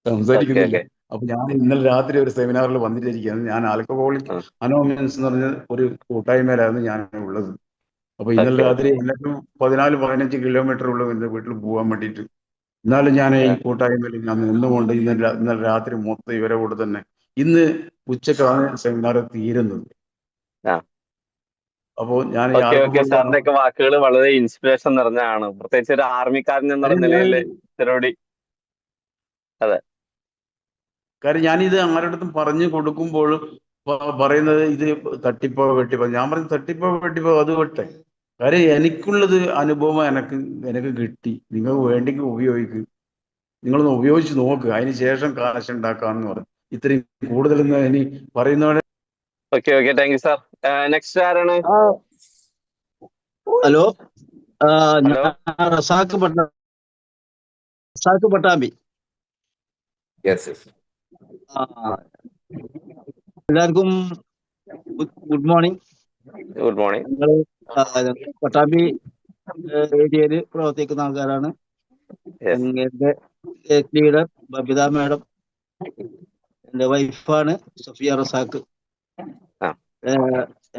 സംസാരിക്കുന്നില്ല. അപ്പൊ ഞാൻ ഇന്നലെ രാത്രി ഒരു സെമിനാറിൽ വന്നിട്ടിരിക്കുകയാണ്. ഞാൻ ആൽക്കഹോളിക് അനോണിമസ് എന്ന് പറഞ്ഞ ഒരു കൂട്ടായ്മയിലായിരുന്നു ഞാൻ ഉള്ളത്. അപ്പൊ ഇന്നലെ രാത്രി എല്ലാവരും 14-15 കിലോമീറ്റർ ഉള്ള എൻ്റെ വീട്ടിൽ പോകാൻ വേണ്ടിയിട്ട്, എന്നാലും ഞാൻ ഈ കൂട്ടായ്മയിൽ ഞാൻ നിന്നുകൊണ്ട് ഇന്നലെ രാത്രി മൊത്തം ഇവരെ കൂടെ തന്നെ. ഇന്ന് ഉച്ചക്കാണ് സെമിനാർ തീരുന്നത്. അപ്പോ ഞാൻ സാറിന്റെ ഒക്കെ വാക്കുകൾ വളരെ ഇൻസ്പിറേഷൻ നിറഞ്ഞതാണ്, പ്രത്യേകിച്ച് ഒരു ആർമിക്കാരൻ എന്നുള്ള നിലയിൽ. അതെ, കാര്യം ഞാനിത് ആരുടെ പറഞ്ഞു കൊടുക്കുമ്പോൾ പറയുന്നത് ഇത് തട്ടിപ്പോ വെട്ടിപ്പോ. ഞാൻ പറഞ്ഞു തട്ടിപ്പോ വെട്ടിപ്പോ അത് വിട്ടെ. കാര്യം എനിക്കുള്ളത് അനുഭവം എനിക്ക് കിട്ടി. നിങ്ങൾക്ക് വേണ്ടെങ്കിൽ ഉപയോഗിക്കുക, നിങ്ങളൊന്ന് ഉപയോഗിച്ച് നോക്കുക, അതിന് ശേഷം കാശ് ഉണ്ടാക്കാന്ന് പറഞ്ഞു. ഇത്രയും കൂടുതലൊന്നും ഇനി പറയുന്നവരെ. Thank you sir. നെക്സ്റ്റ് ആരാണ്? ഹലോ, റസാഖ് പട്ടാമ്പി. എല്ലാവർക്കും good morning. Good morning. Pattambi ഏരിയയിൽ പ്രവർത്തിക്കുന്ന ആൾക്കാരാണ്. എന്റെ ലീഡർ ബബിത മാഡം, എന്റെ വൈഫാണ് സഫിയ റസാഖ്.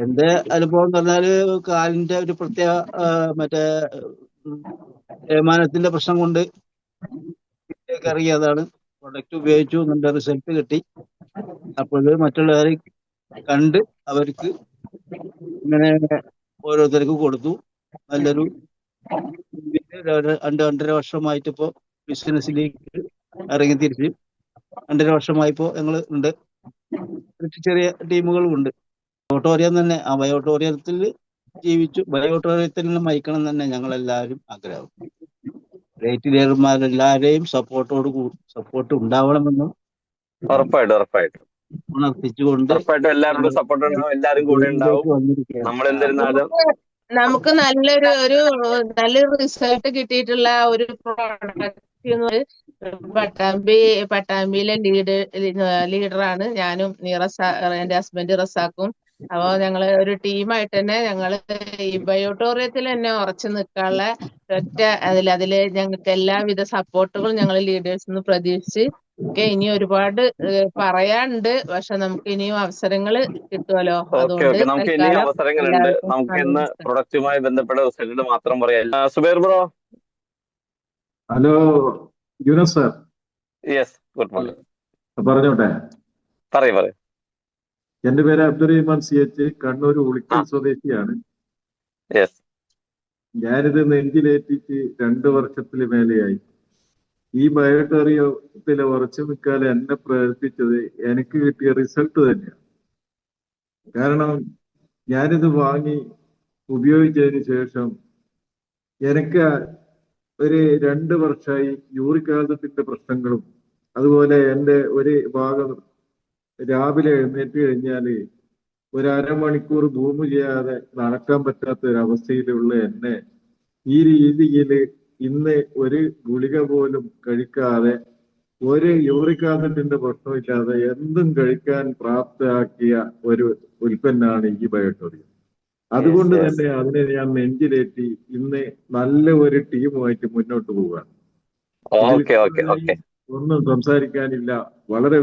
എന്റെ അനുഭവം എന്ന് പറഞ്ഞാല് കാലിന്റെ ഒരു പ്രത്യേക തേയ്മാനത്തിന്റെ പ്രശ്നം കൊണ്ട് ഇറങ്ങിയതാണ്. പ്രൊഡക്റ്റ് ഉപയോഗിച്ചു, നല്ല റിസൾട്ട് കിട്ടി. അപ്പോൾ മറ്റുള്ളവരെ കണ്ട് അവർക്ക് ഇങ്ങനെ ഓരോരുത്തർക്ക് കൊടുത്തു. നല്ലൊരു 2-2.5 വർഷമായിട്ട് ഇപ്പോ ബിസിനസ്സിലേക്ക് ഇറങ്ങി തിരിച്ച് 2.5 വർഷമായിപ്പോ ഞങ്ങൾ ഉണ്ട്. ചെറിയ ടീമുകളും ഉണ്ട്. ബയോട്ടോറിയം തന്നെ, ആ ബയോട്ടോറിയത്തിൽ ജീവിച്ചു. ബയോട്ടോറിയത്തിൽ നിന്ന് മരിക്കണം തന്നെ ഞങ്ങളെല്ലാവരും ആഗ്രഹം. റേറ്റ് ലീഡർമാരെല്ലാവരെയും സപ്പോർട്ട് ഉണ്ടാവണമെന്നും ഉറപ്പായിട്ടും ഉണർത്തിച്ചുകൊണ്ട് എല്ലാവർക്കും സപ്പോർട്ട് ഉണ്ടാവും, എല്ലാവരും കൂടെ ഉണ്ടാവും. നമ്മൾ എന്തിരുന്നാലും നമുക്ക് നല്ലൊരു റിസൾട്ട് കിട്ടിയിട്ടുള്ള ഒരു പ്രോഡക്റ്റ് പട്ടാമ്പിയിലെ ലീഡറാണ് ഞാനും. എന്റെ ഹസ്ബൻഡ് റസാഖും. അപ്പൊ ഞങ്ങള് ഒരു ടീമായിട്ട് തന്നെ ഞങ്ങള് ഈ ബയോട്ടോറിയത്തിൽ തന്നെ ഉറച്ചു നിൽക്കാനുള്ള അതില് ഞങ്ങൾക്ക് എല്ലാവിധ സപ്പോർട്ടുകളും ഞങ്ങൾ ലീഡേഴ്സിന് പ്രതീക്ഷിച്ച് ഇനി ഒരുപാട് പറയാനുണ്ട്. പക്ഷെ നമുക്ക് ഇനിയും അവസരങ്ങൾ കിട്ടുമല്ലോ, അതുകൊണ്ട് നമുക്ക് ഇനി അവസരങ്ങളുണ്ട്. നമുക്ക് ഇന്ന് പ്രൊഡക്റ്റുമായി ബന്ധപ്പെട്ട റിസൾട്ട് മാത്രം പറയാം. Subair bro. Hello Yunus sir. Yes, good morning. പറഞ്ഞോട്ടെ. പറയൂ. എന്റെ പേര് അബ്ദുറഹിമാൻ CH, കണ്ണൂർ ഉളിക്കൽ സ്വദേശിയാണ്. ഞാനിത് നെഞ്ചിലേറ്റിച്ച് 2 വർഷത്തിന് മേലെയായി. ഈ ബയോട്ടോറിയത്തിൽ ഉറച്ചു നിൽക്കാതെ എന്നെ പ്രേരിപ്പിച്ചത് എനിക്ക് കിട്ടിയ റിസൾട്ട് തന്നെയാണ്. കാരണം ഞാനിത് വാങ്ങി ഉപയോഗിച്ചതിന് ശേഷം എനിക്ക് ഒരു 2 വർഷമായി യൂറിക് ആസിഡിന്റെ പ്രശ്നങ്ങളും, അതുപോലെ എൻ്റെ ഒരു ഭാഗം രാവിലെ എഴുന്നേറ്റ് കഴിഞ്ഞാല് ഒരു അരമണിക്കൂർ ഭൂമി ചെയ്യാതെ നടക്കാൻ പറ്റാത്ത ഒരവസ്ഥയിലുള്ള എന്നെ ഈ രീതിയിൽ ഇന്ന് ഒരു ഗുളിക പോലും കഴിക്കാതെ, ഒരു യൂറിക് ആസിഡിന്റെ പ്രശ്നമില്ലാതെ എന്തും കഴിക്കാൻ പ്രാപ്തമാക്കിയ ഒരു ഉൽപ്പന്നമാണ് ഈ ബയോട്ടോറിയം. അതുകൊണ്ട് തന്നെ അതിനെ ഞാൻ നെഞ്ചിലേറ്റി ഇന്ന് നല്ല ഒരു ടീമുമായിട്ട് മുന്നോട്ട് പോവുകയാണ്. ഒന്നും സംസാരിക്കാനില്ല, വളരെ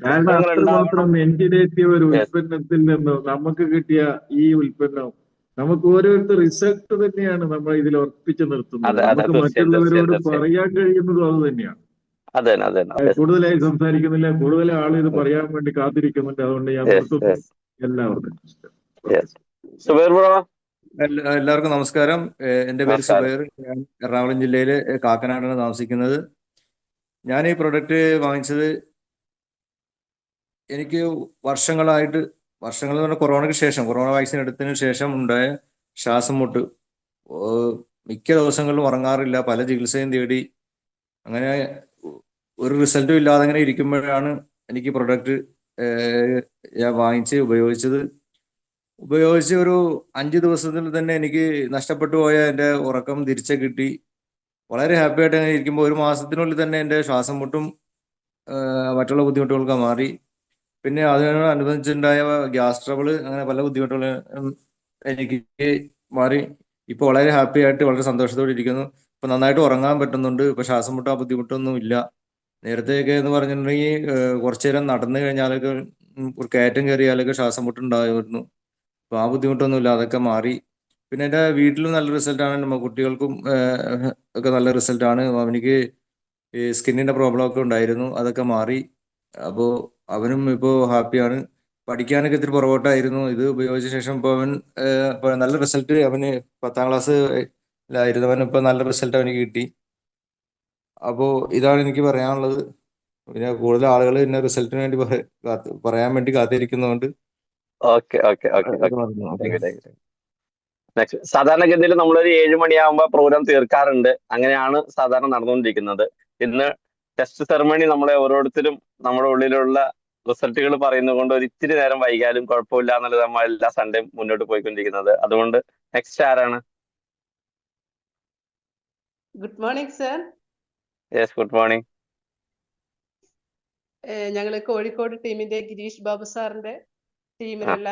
കാരണം അത്രമാത്രം നെഞ്ചിലേറ്റിയ ഒരു ഉൽപ്പന്നത്തിൽ നിന്ന് നമുക്ക് കിട്ടിയ ഈ ഉൽപ്പന്നം നമുക്ക് ഓരോരുത്തർ റിസൾട്ട് തന്നെയാണ് നമ്മൾ ഇതിൽ ഉറപ്പിച്ചു നിർത്തുന്നത്. നമുക്ക് മറ്റുള്ളവരോട് പറയാൻ കഴിയുന്നതും അത് തന്നെയാണ്. കൂടുതലായി സംസാരിക്കുന്നില്ല, കൂടുതൽ ആൾ ഇത് പറയാൻ വേണ്ടി കാത്തിരിക്കുന്നുണ്ട്. അതുകൊണ്ട് ഞാൻ എല്ലാവർക്കും എല്ലാവർക്കും നമസ്കാരം. എൻ്റെ പേര് സുബൈർ. ഞാൻ എറണാകുളം ജില്ലയിലെ കാക്കനാടാണ് താമസിക്കുന്നത്. ഞാൻ ഈ പ്രൊഡക്റ്റ് വാങ്ങിച്ചത് എനിക്ക് വർഷങ്ങൾ എന്ന് പറഞ്ഞാൽ കൊറോണ വാക്സിൻ എടുത്തതിന് ശേഷം ഉണ്ടായ ശ്വാസം മുട്ട്. മിക്ക ദിവസങ്ങളിലും ഉറങ്ങാറില്ല, പല ചികിത്സയും തേടി, അങ്ങനെ ഒരു റിസൾട്ടും ഇല്ലാതെ അങ്ങനെ ഇരിക്കുമ്പോഴാണ് എനിക്ക് പ്രൊഡക്റ്റ് ഞാൻ ഉപയോഗിച്ച് ഒരു 5 ദിവസത്തിൽ തന്നെ എനിക്ക് നഷ്ടപ്പെട്ടു പോയ എൻ്റെ ഉറക്കം തിരിച്ചു കിട്ടി. വളരെ ഹാപ്പി ആയിട്ട് അങ്ങനെ ഇരിക്കുമ്പോൾ 1 മാസത്തിനുള്ളിൽ തന്നെ എൻ്റെ ശ്വാസം മുട്ടും മറ്റുള്ള ബുദ്ധിമുട്ടുകളൊക്കെ മാറി. പിന്നെ അതിനോടനുബന്ധിച്ചുണ്ടായ ഗ്യാസ് ട്രബിൾ അങ്ങനെ പല ബുദ്ധിമുട്ടുകളും എനിക്ക് മാറി. ഇപ്പൊ വളരെ ഹാപ്പി ആയിട്ട് വളരെ സന്തോഷത്തോടെ ഇരിക്കുന്നു. ഇപ്പൊ നന്നായിട്ട് ഉറങ്ങാൻ പറ്റുന്നുണ്ട്. ഇപ്പൊ ശ്വാസം മുട്ടോ ബുദ്ധിമുട്ടൊന്നും ഇല്ല. നേരത്തെയൊക്കെ എന്ന് പറഞ്ഞിട്ടുണ്ടെങ്കിൽ കുറച്ചു നേരം നടന്നു കഴിഞ്ഞാലൊക്കെ ഒരു കയറ്റം കയറിയാലൊക്കെ ശ്വാസം മുട്ടുണ്ടായിരുന്നു. അപ്പൊ ആ ബുദ്ധിമുട്ടൊന്നുമില്ല, അതൊക്കെ മാറി. പിന്നെ എൻ്റെ വീട്ടിലും നല്ല റിസൾട്ടാണ്, ನಮ್ಮ കുട്ടികൾക്കും ഒക്കെ നല്ല റിസൾട്ടാണ്. അവനിക്ക് ഈ സ്കിന്നിന്റെ പ്രോബ്ലം ഒക്കെ ഉണ്ടായിരുന്നു, അതൊക്കെ മാറി. അപ്പോൾ അവനും ഇപ്പോൾ ഹാപ്പിയാണ്. പഠിക്കാനൊക്കെ ഇത്തിരി പുറകോട്ടായിരുന്നു. ഇത് ഉപയോഗിച്ച ശേഷം ഇപ്പോൾ അവൻ നല്ല റിസൾട്ട്, അവന് 10ാം ക്ലാസ്സിലായിരുന്നു, അവൻ ഇപ്പോൾ നല്ല റിസൾട്ട് അവന് കിട്ടി. അപ്പോൾ ഇതാണ് എനിക്ക് പറയാനുള്ളത്. പിന്നെ കൂടുതൽ ആളുകൾ ഇന്ന റിസൾട്ടിന് വേണ്ടി പറയാൻ വേണ്ടി കാത്തിരിക്കുന്നതുകൊണ്ട് okay okay okay okay. Next, സാധാരണഗതിയിൽ നമ്മളൊരു 7 മണിയാകുമ്പോൾ പ്രോഗ്രാം തീർക്കാറുണ്ട്. അങ്ങനെയാണ് സാധാരണ നടന്നുകൊണ്ടിരിക്കുന്നത്. ഇന്ന് ടെസ്റ്റ് സെറമണി നമ്മളെ ഓരോരുത്തരും നമ്മുടെ ഉള്ളിലുള്ള റിസൾട്ടുകൾ പറയുന്നത് കൊണ്ട് ഒരു ഇത്തിരി നേരം വൈകിയാലും കുഴപ്പമില്ല എന്നുള്ളത് നമ്മൾ എല്ലാ സൺഡേയും മുന്നോട്ട് പോയിക്കൊണ്ടിരിക്കുന്നത്. അതുകൊണ്ട് നെക്സ്റ്റ് ആരാണ്? Good morning sir. Yes, good morning. ഞങ്ങള് കോഴിക്കോട് ടീമിന്റെ ഗിരീഷ് ബാബു സാറിന്റെ ടീമിലുള്ള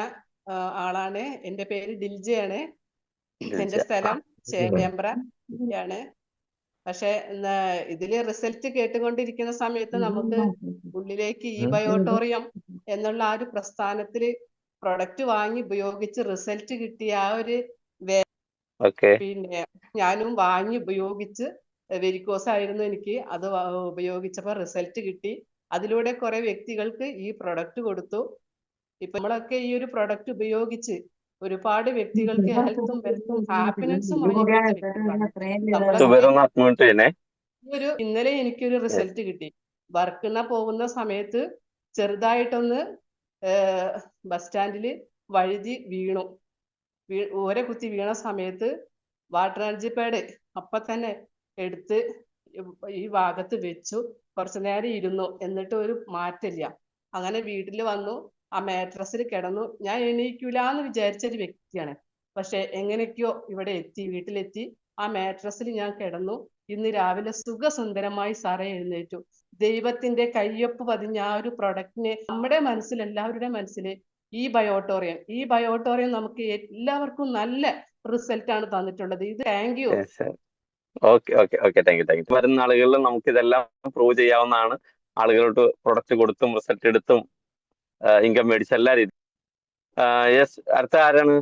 ആളാണ്. എന്റെ പേര് ദിൽജയാണ്. എന്റെ സ്ഥലം ചേമ്പ്ര ആണ്. പക്ഷെ ഇതില് റിസൾട്ട് കേട്ടുകൊണ്ടിരിക്കുന്ന സമയത്ത് നമുക്ക് ഉള്ളിലേക്ക് ഈ ബയോട്ടോറിയം എന്നുള്ള ആ ഒരു പ്രസ്ഥാനത്തില് പ്രൊഡക്റ്റ് വാങ്ങി ഉപയോഗിച്ച് റിസൾട്ട് കിട്ടിയ ആ ഒരു പിന്നെ ഞാനും വാങ്ങി ഉപയോഗിച്ച് വെരിക്കോസ് ആയിരുന്നു എനിക്ക്. അത് ഉപയോഗിച്ചപ്പോൾ റിസൾട്ട് കിട്ടി. അതിലൂടെ കുറെ വ്യക്തികൾക്ക് ഈ പ്രൊഡക്റ്റ് കൊടുത്തു. ഇപ്പൊ നമ്മളൊക്കെ ഈ ഒരു പ്രൊഡക്റ്റ് ഉപയോഗിച്ച് ഒരുപാട് വ്യക്തികൾക്ക് ഹെൽത്തും വെൽത്തും ഹാപ്പിനെസ്സും ഇന്നലെ എനിക്കൊരു റിസൾട്ട് കിട്ടി. വർക്കിന് പോകുന്ന സമയത്ത് ചെറുതായിട്ടൊന്ന് ബസ് സ്റ്റാൻഡില് വഴുതി വീണു. ഓരെ കുത്തി വീണ സമയത്ത് വാട്ടർ എനർജി പാഡ് അപ്പൊ തന്നെ എടുത്ത് ഈ ഭാഗത്ത് വെച്ചു. കുറച്ചു നേരം ഇരുന്നു. എന്നിട്ട് ഒരു മാറ്റില്ല. അങ്ങനെ വീട്ടിൽ വന്നു, ആ മാട്രസിൽ കിടന്നു. ഞാൻ എണീക്കൂലെന്ന് വിചാരിച്ചൊരു വ്യക്തിയാണ്. പക്ഷെ എങ്ങനെയൊക്കെയോ ഇവിടെ എത്തി, വീട്ടിലെത്തി. ആ മാട്രസിൽ ഞാൻ കിടന്നു. ഇന്ന് രാവിലെ സുഖസുന്ദരമായി സാറേ എഴുന്നേറ്റു. ദൈവത്തിന്റെ കയ്യൊപ്പ് പതിഞ്ഞ ആ ഒരു പ്രൊഡക്റ്റിനെ നമ്മുടെ മനസ്സിൽ, എല്ലാവരുടെ മനസ്സിൽ ഈ ബയോട്ടോറിയം നമുക്ക് എല്ലാവർക്കും നല്ല റിസൾട്ട് ആണ് തന്നിട്ടുള്ളത്. ഇത് thank you. Okay okay okay, thank you thank you. വരുന്ന ആളുകളിൽ നമുക്ക് ഇതെല്ലാം പ്രൂവ് ചെയ്യാവുന്നതാണ്. ആളുകളോട്ട് പ്രൊഡക്റ്റ് കൊടുത്തും റിസൾട്ട് എടുത്തും ഇൻകം മേടിച്ച എല്ലാ രീതി. യെസ്, അടുത്ത ആരാണ്?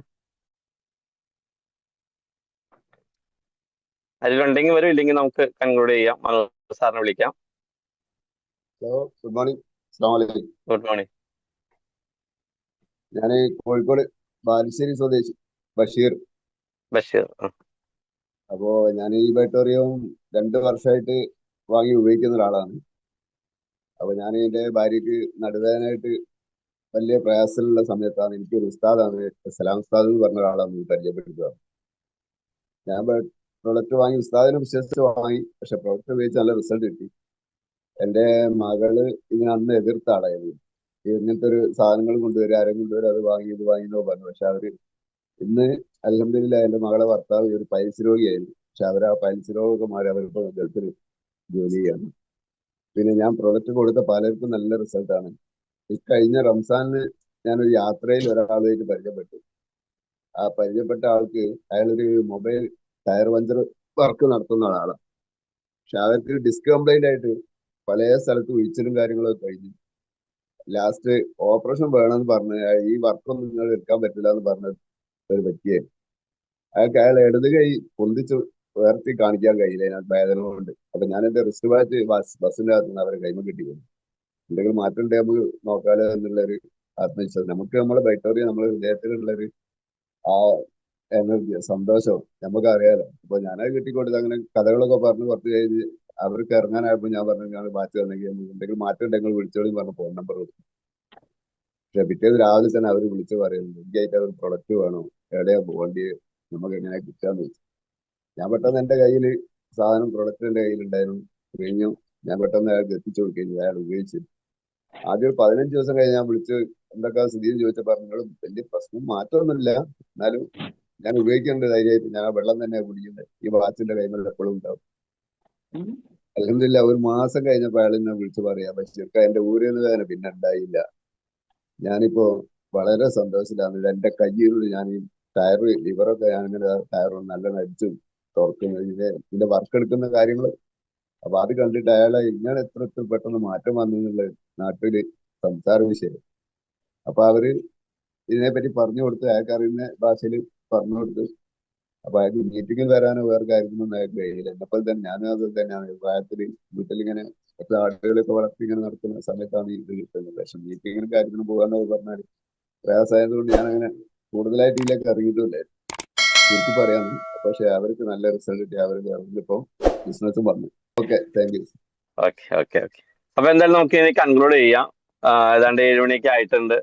അതിലുണ്ടെങ്കിൽ വരും, ഇല്ലെങ്കിൽ നമുക്ക് കൺക്ലൂഡ് ചെയ്യാം. മനോജ് സാറിനെ വിളിക്കാം. Hello, good morning. അസ്സലാമു അലൈക്കും. Good morning. ഞാൻ കോഴിക്കോട് ബാലുശ്ശേരി സ്വദേശി ബഷീർ. അപ്പോ ഞാൻ ഈ ബയോട്ടോറിയം 2 വർഷമായിട്ട് വാങ്ങി ഉപയോഗിക്കുന്ന ഒരാളാണ്. അപ്പൊ ഞാൻ എൻ്റെ ഭാര്യക്ക് നടുവേദനയായിട്ട് വലിയ പ്രയാസമുള്ള സമയത്താണ് എനിക്കൊരു ഉസ്താദാണ്, സലാം ഉസ്താദ് എന്ന് പറഞ്ഞ ഒരാളാണ് പരിചയപ്പെടുത്തുക. ഞാൻ പ്രൊഡക്റ്റ് വാങ്ങി ഉസ്താദിനെ വിശ്വസിച്ച് വാങ്ങി. പക്ഷെ പ്രൊഡക്റ്റ് ഉപയോഗിച്ച് നല്ല റിസൾട്ട് കിട്ടി. എൻ്റെ മകള് ഇതിന് അന്ന് എതിർത്ത ആളായിരുന്നു. ഇങ്ങനത്തെ ഒരു സാധനങ്ങൾ കൊണ്ടുവരും, ആരും കൊണ്ടുവരും, അത് വാങ്ങി ഇത് വാങ്ങിയെന്നോ പറഞ്ഞു. പക്ഷെ അവര് ഇന്ന് അൽഹംദുലില്ലാഹ് എൻ്റെ മകളെ ഭർത്താവ് ഒരു പൈൽസ് രോഗിയായിരുന്നു. പക്ഷെ അവർ ആ പൈൽസ് രോഗമൊക്കെ മാറി അവരിപ്പോ ഗൾഫിൽ ജോലി ചെയ്യാണ്. പിന്നെ ഞാൻ പ്രൊഡക്റ്റ് കൊടുത്ത പലർക്കും നല്ല റിസൾട്ടാണ്. ഈ കഴിഞ്ഞ റംസാനിന് ഞാനൊരു യാത്രയിൽ ഒരാളുമായിട്ട് പരിചയപ്പെട്ടു. ആ പരിചയപ്പെട്ട ആൾക്ക് അയാളൊരു മൊബൈൽ ടയർ പഞ്ചർ വർക്ക് നടത്തുന്ന ആളാണ്. പക്ഷെ അവർക്ക് ഡിസ്ക് കംപ്ലൈന്റ് ആയിട്ട് പല സ്ഥലത്ത് ഒഴിച്ചിലും കാര്യങ്ങളൊക്കെ കഴിഞ്ഞു. ലാസ്റ്റ് ഓപ്പറേഷൻ വേണമെന്ന് പറഞ്ഞ് ഈ വർക്കൊന്നും നിങ്ങൾ എടുക്കാൻ പറ്റില്ല എന്ന് പറഞ്ഞ ഒരു വ്യക്തിയായി. അയാൾ ഇടത് കൈ പൊന്തിച്ച് ഉയർത്തി കാണിക്കാൻ കഴിയില്ല അതിനകത്ത് വേദന കൊണ്ട്. അപ്പൊ ഞാൻ എന്റെ റിസ്റ്റ് ബാറ്റ് ബസ്സിന്റെ അകത്ത് നിന്ന് അവരെ കൈമ കിട്ടിക്കുന്നു. എന്തെങ്കിലും മാറ്റം ഉണ്ടെങ്കിൽ നമുക്ക് നോക്കാലോ എന്നുള്ളൊരു ആത്മവിശ്വാസം. നമുക്ക് നമ്മളെ ബയോട്ടോറിയം നമ്മളെ ഹൃദയത്തിലുള്ളൊരു ആ എനർജി, സന്തോഷം നമുക്ക് അറിയാലോ. അപ്പൊ ഞാനത് കിട്ടിക്കൊടുത്ത് അങ്ങനെ കഥകളൊക്കെ പറഞ്ഞ് കുറച്ച് കഴിഞ്ഞ് അവർക്ക് ഇറങ്ങാനായപ്പോൾ ഞാൻ പറഞ്ഞു, ഞാൻ ബാക്കി വന്നെങ്കിൽ എന്തെങ്കിലും മാറ്റം ഉണ്ടെങ്കിൽ വിളിച്ചോളി പറഞ്ഞ ഫോൺ നമ്പർ കൊടുത്തു. പക്ഷെ പിറ്റേന്ന് രാവിലെ തന്നെ അവർ വിളിച്ച് പറയുന്നു, എനിക്കായിട്ട് അവർ പ്രൊഡക്റ്റ് വേണോ, എവിടെയാ പോകേണ്ടി, നമുക്ക് എങ്ങനെ കിട്ടാന്ന് ചോദിച്ചു. ഞാൻ പെട്ടെന്ന് എൻ്റെ കയ്യിൽ സാധനം പ്രൊഡക്റ്റ് എൻ്റെ കയ്യിലുണ്ടായിരുന്നു. കഴിഞ്ഞു ഞാൻ പെട്ടെന്ന് അയാൾക്ക് എത്തിച്ചു കൊടുക്കുകയും അയാൾ ഉപയോഗിച്ച്. ആദ്യം ഒരു 15 ദിവസം കഴിഞ്ഞ് ഞാൻ വിളിച്ച് എന്തൊക്കെ സ്ഥിതിയും ചോദിച്ചാൽ പറഞ്ഞു, വലിയ പ്രശ്നം മാറ്റമൊന്നുമില്ല, എന്നാലും ഞാൻ ഉപയോഗിക്കേണ്ട ധൈര്യമായിട്ട് ഞാൻ ആ വെള്ളം തന്നെ കുടിക്കുന്നത്. ഈ വാച്ചിന്റെ കൈകളിൽ എപ്പോഴും ഉണ്ടാവും. അൽഹംദുലില്ലാഹ് 1 മാസം കഴിഞ്ഞപ്പോൾ അയാൾ എന്നെ വിളിച്ച് പറയാ, ബഷീർക്ക എൻ്റെ ഊരിൽ നിന്ന് വേദന പിന്നെ ഉണ്ടായില്ല. ഞാനിപ്പോ വളരെ സന്തോഷത്തിലാണ്. എന്റെ കയ്യിലൂടെ ഞാൻ ഈ ടയർ ലിവറൊക്കെ ഞാനിങ്ങനെ ടയർ നല്ല അടിച്ചു തുറക്കുന്നത് ഇതിന്റെ വർക്ക് എടുക്കുന്ന കാര്യങ്ങൾ. അപ്പൊ അത് കണ്ടിട്ട് അയാളെ ഇങ്ങനെ എത്ര പെട്ടെന്ന് മാറ്റം വന്നെന്നുള്ള നാട്ടില് സംസാര വിഷയം. അപ്പൊ അവര് ഇതിനെപ്പറ്റി പറഞ്ഞു കൊടുത്ത് അയാൾക്ക് അറിയുന്ന ഭാഷയിൽ പറഞ്ഞു കൊടുത്ത്. അപ്പൊ അയാൾക്ക് മീറ്റിങ്ങിൽ വരാനോ വേറെ കാര്യത്തിനൊന്നും അയാൾക്ക് കഴിയില്ല. എന്നെപ്പോലെ തന്നെ ഞാനും അതുപോലെ തന്നെയാണ് പ്രായത്തില് വീട്ടിലിങ്ങനെ മറ്റു ആടുകളൊക്കെ വളർത്തി ഇങ്ങനെ നടക്കുന്ന സമയത്താണ് ഇത് കിട്ടുന്നത്. പക്ഷെ മീറ്റിങ്ങിനും കാര്യത്തിനും പോകാന്നൊക്കെ പറഞ്ഞാൽ പ്രയാസമായതുകൊണ്ട് ഞാൻ അങ്ങനെ കൂടുതലായിട്ട് ഇതിലേക്ക് ഇറങ്ങിയിട്ടില്ലായിരുന്നു. ചുരുക്കി പറയാന്ന്. പക്ഷെ അവർക്ക് നല്ല റിസൾട്ട് കിട്ടി. അവരിപ്പോ ബിസിനസ്സും വന്നു. Okay, thank U. ഓക്കെ. അപ്പൊ എന്തായാലും നമുക്ക് ഇനി കൺക്ലൂഡ് ചെയ്യാം. ഏതാണ്ട് 7 മണിയൊക്കെ ആയിട്ടുണ്ട്.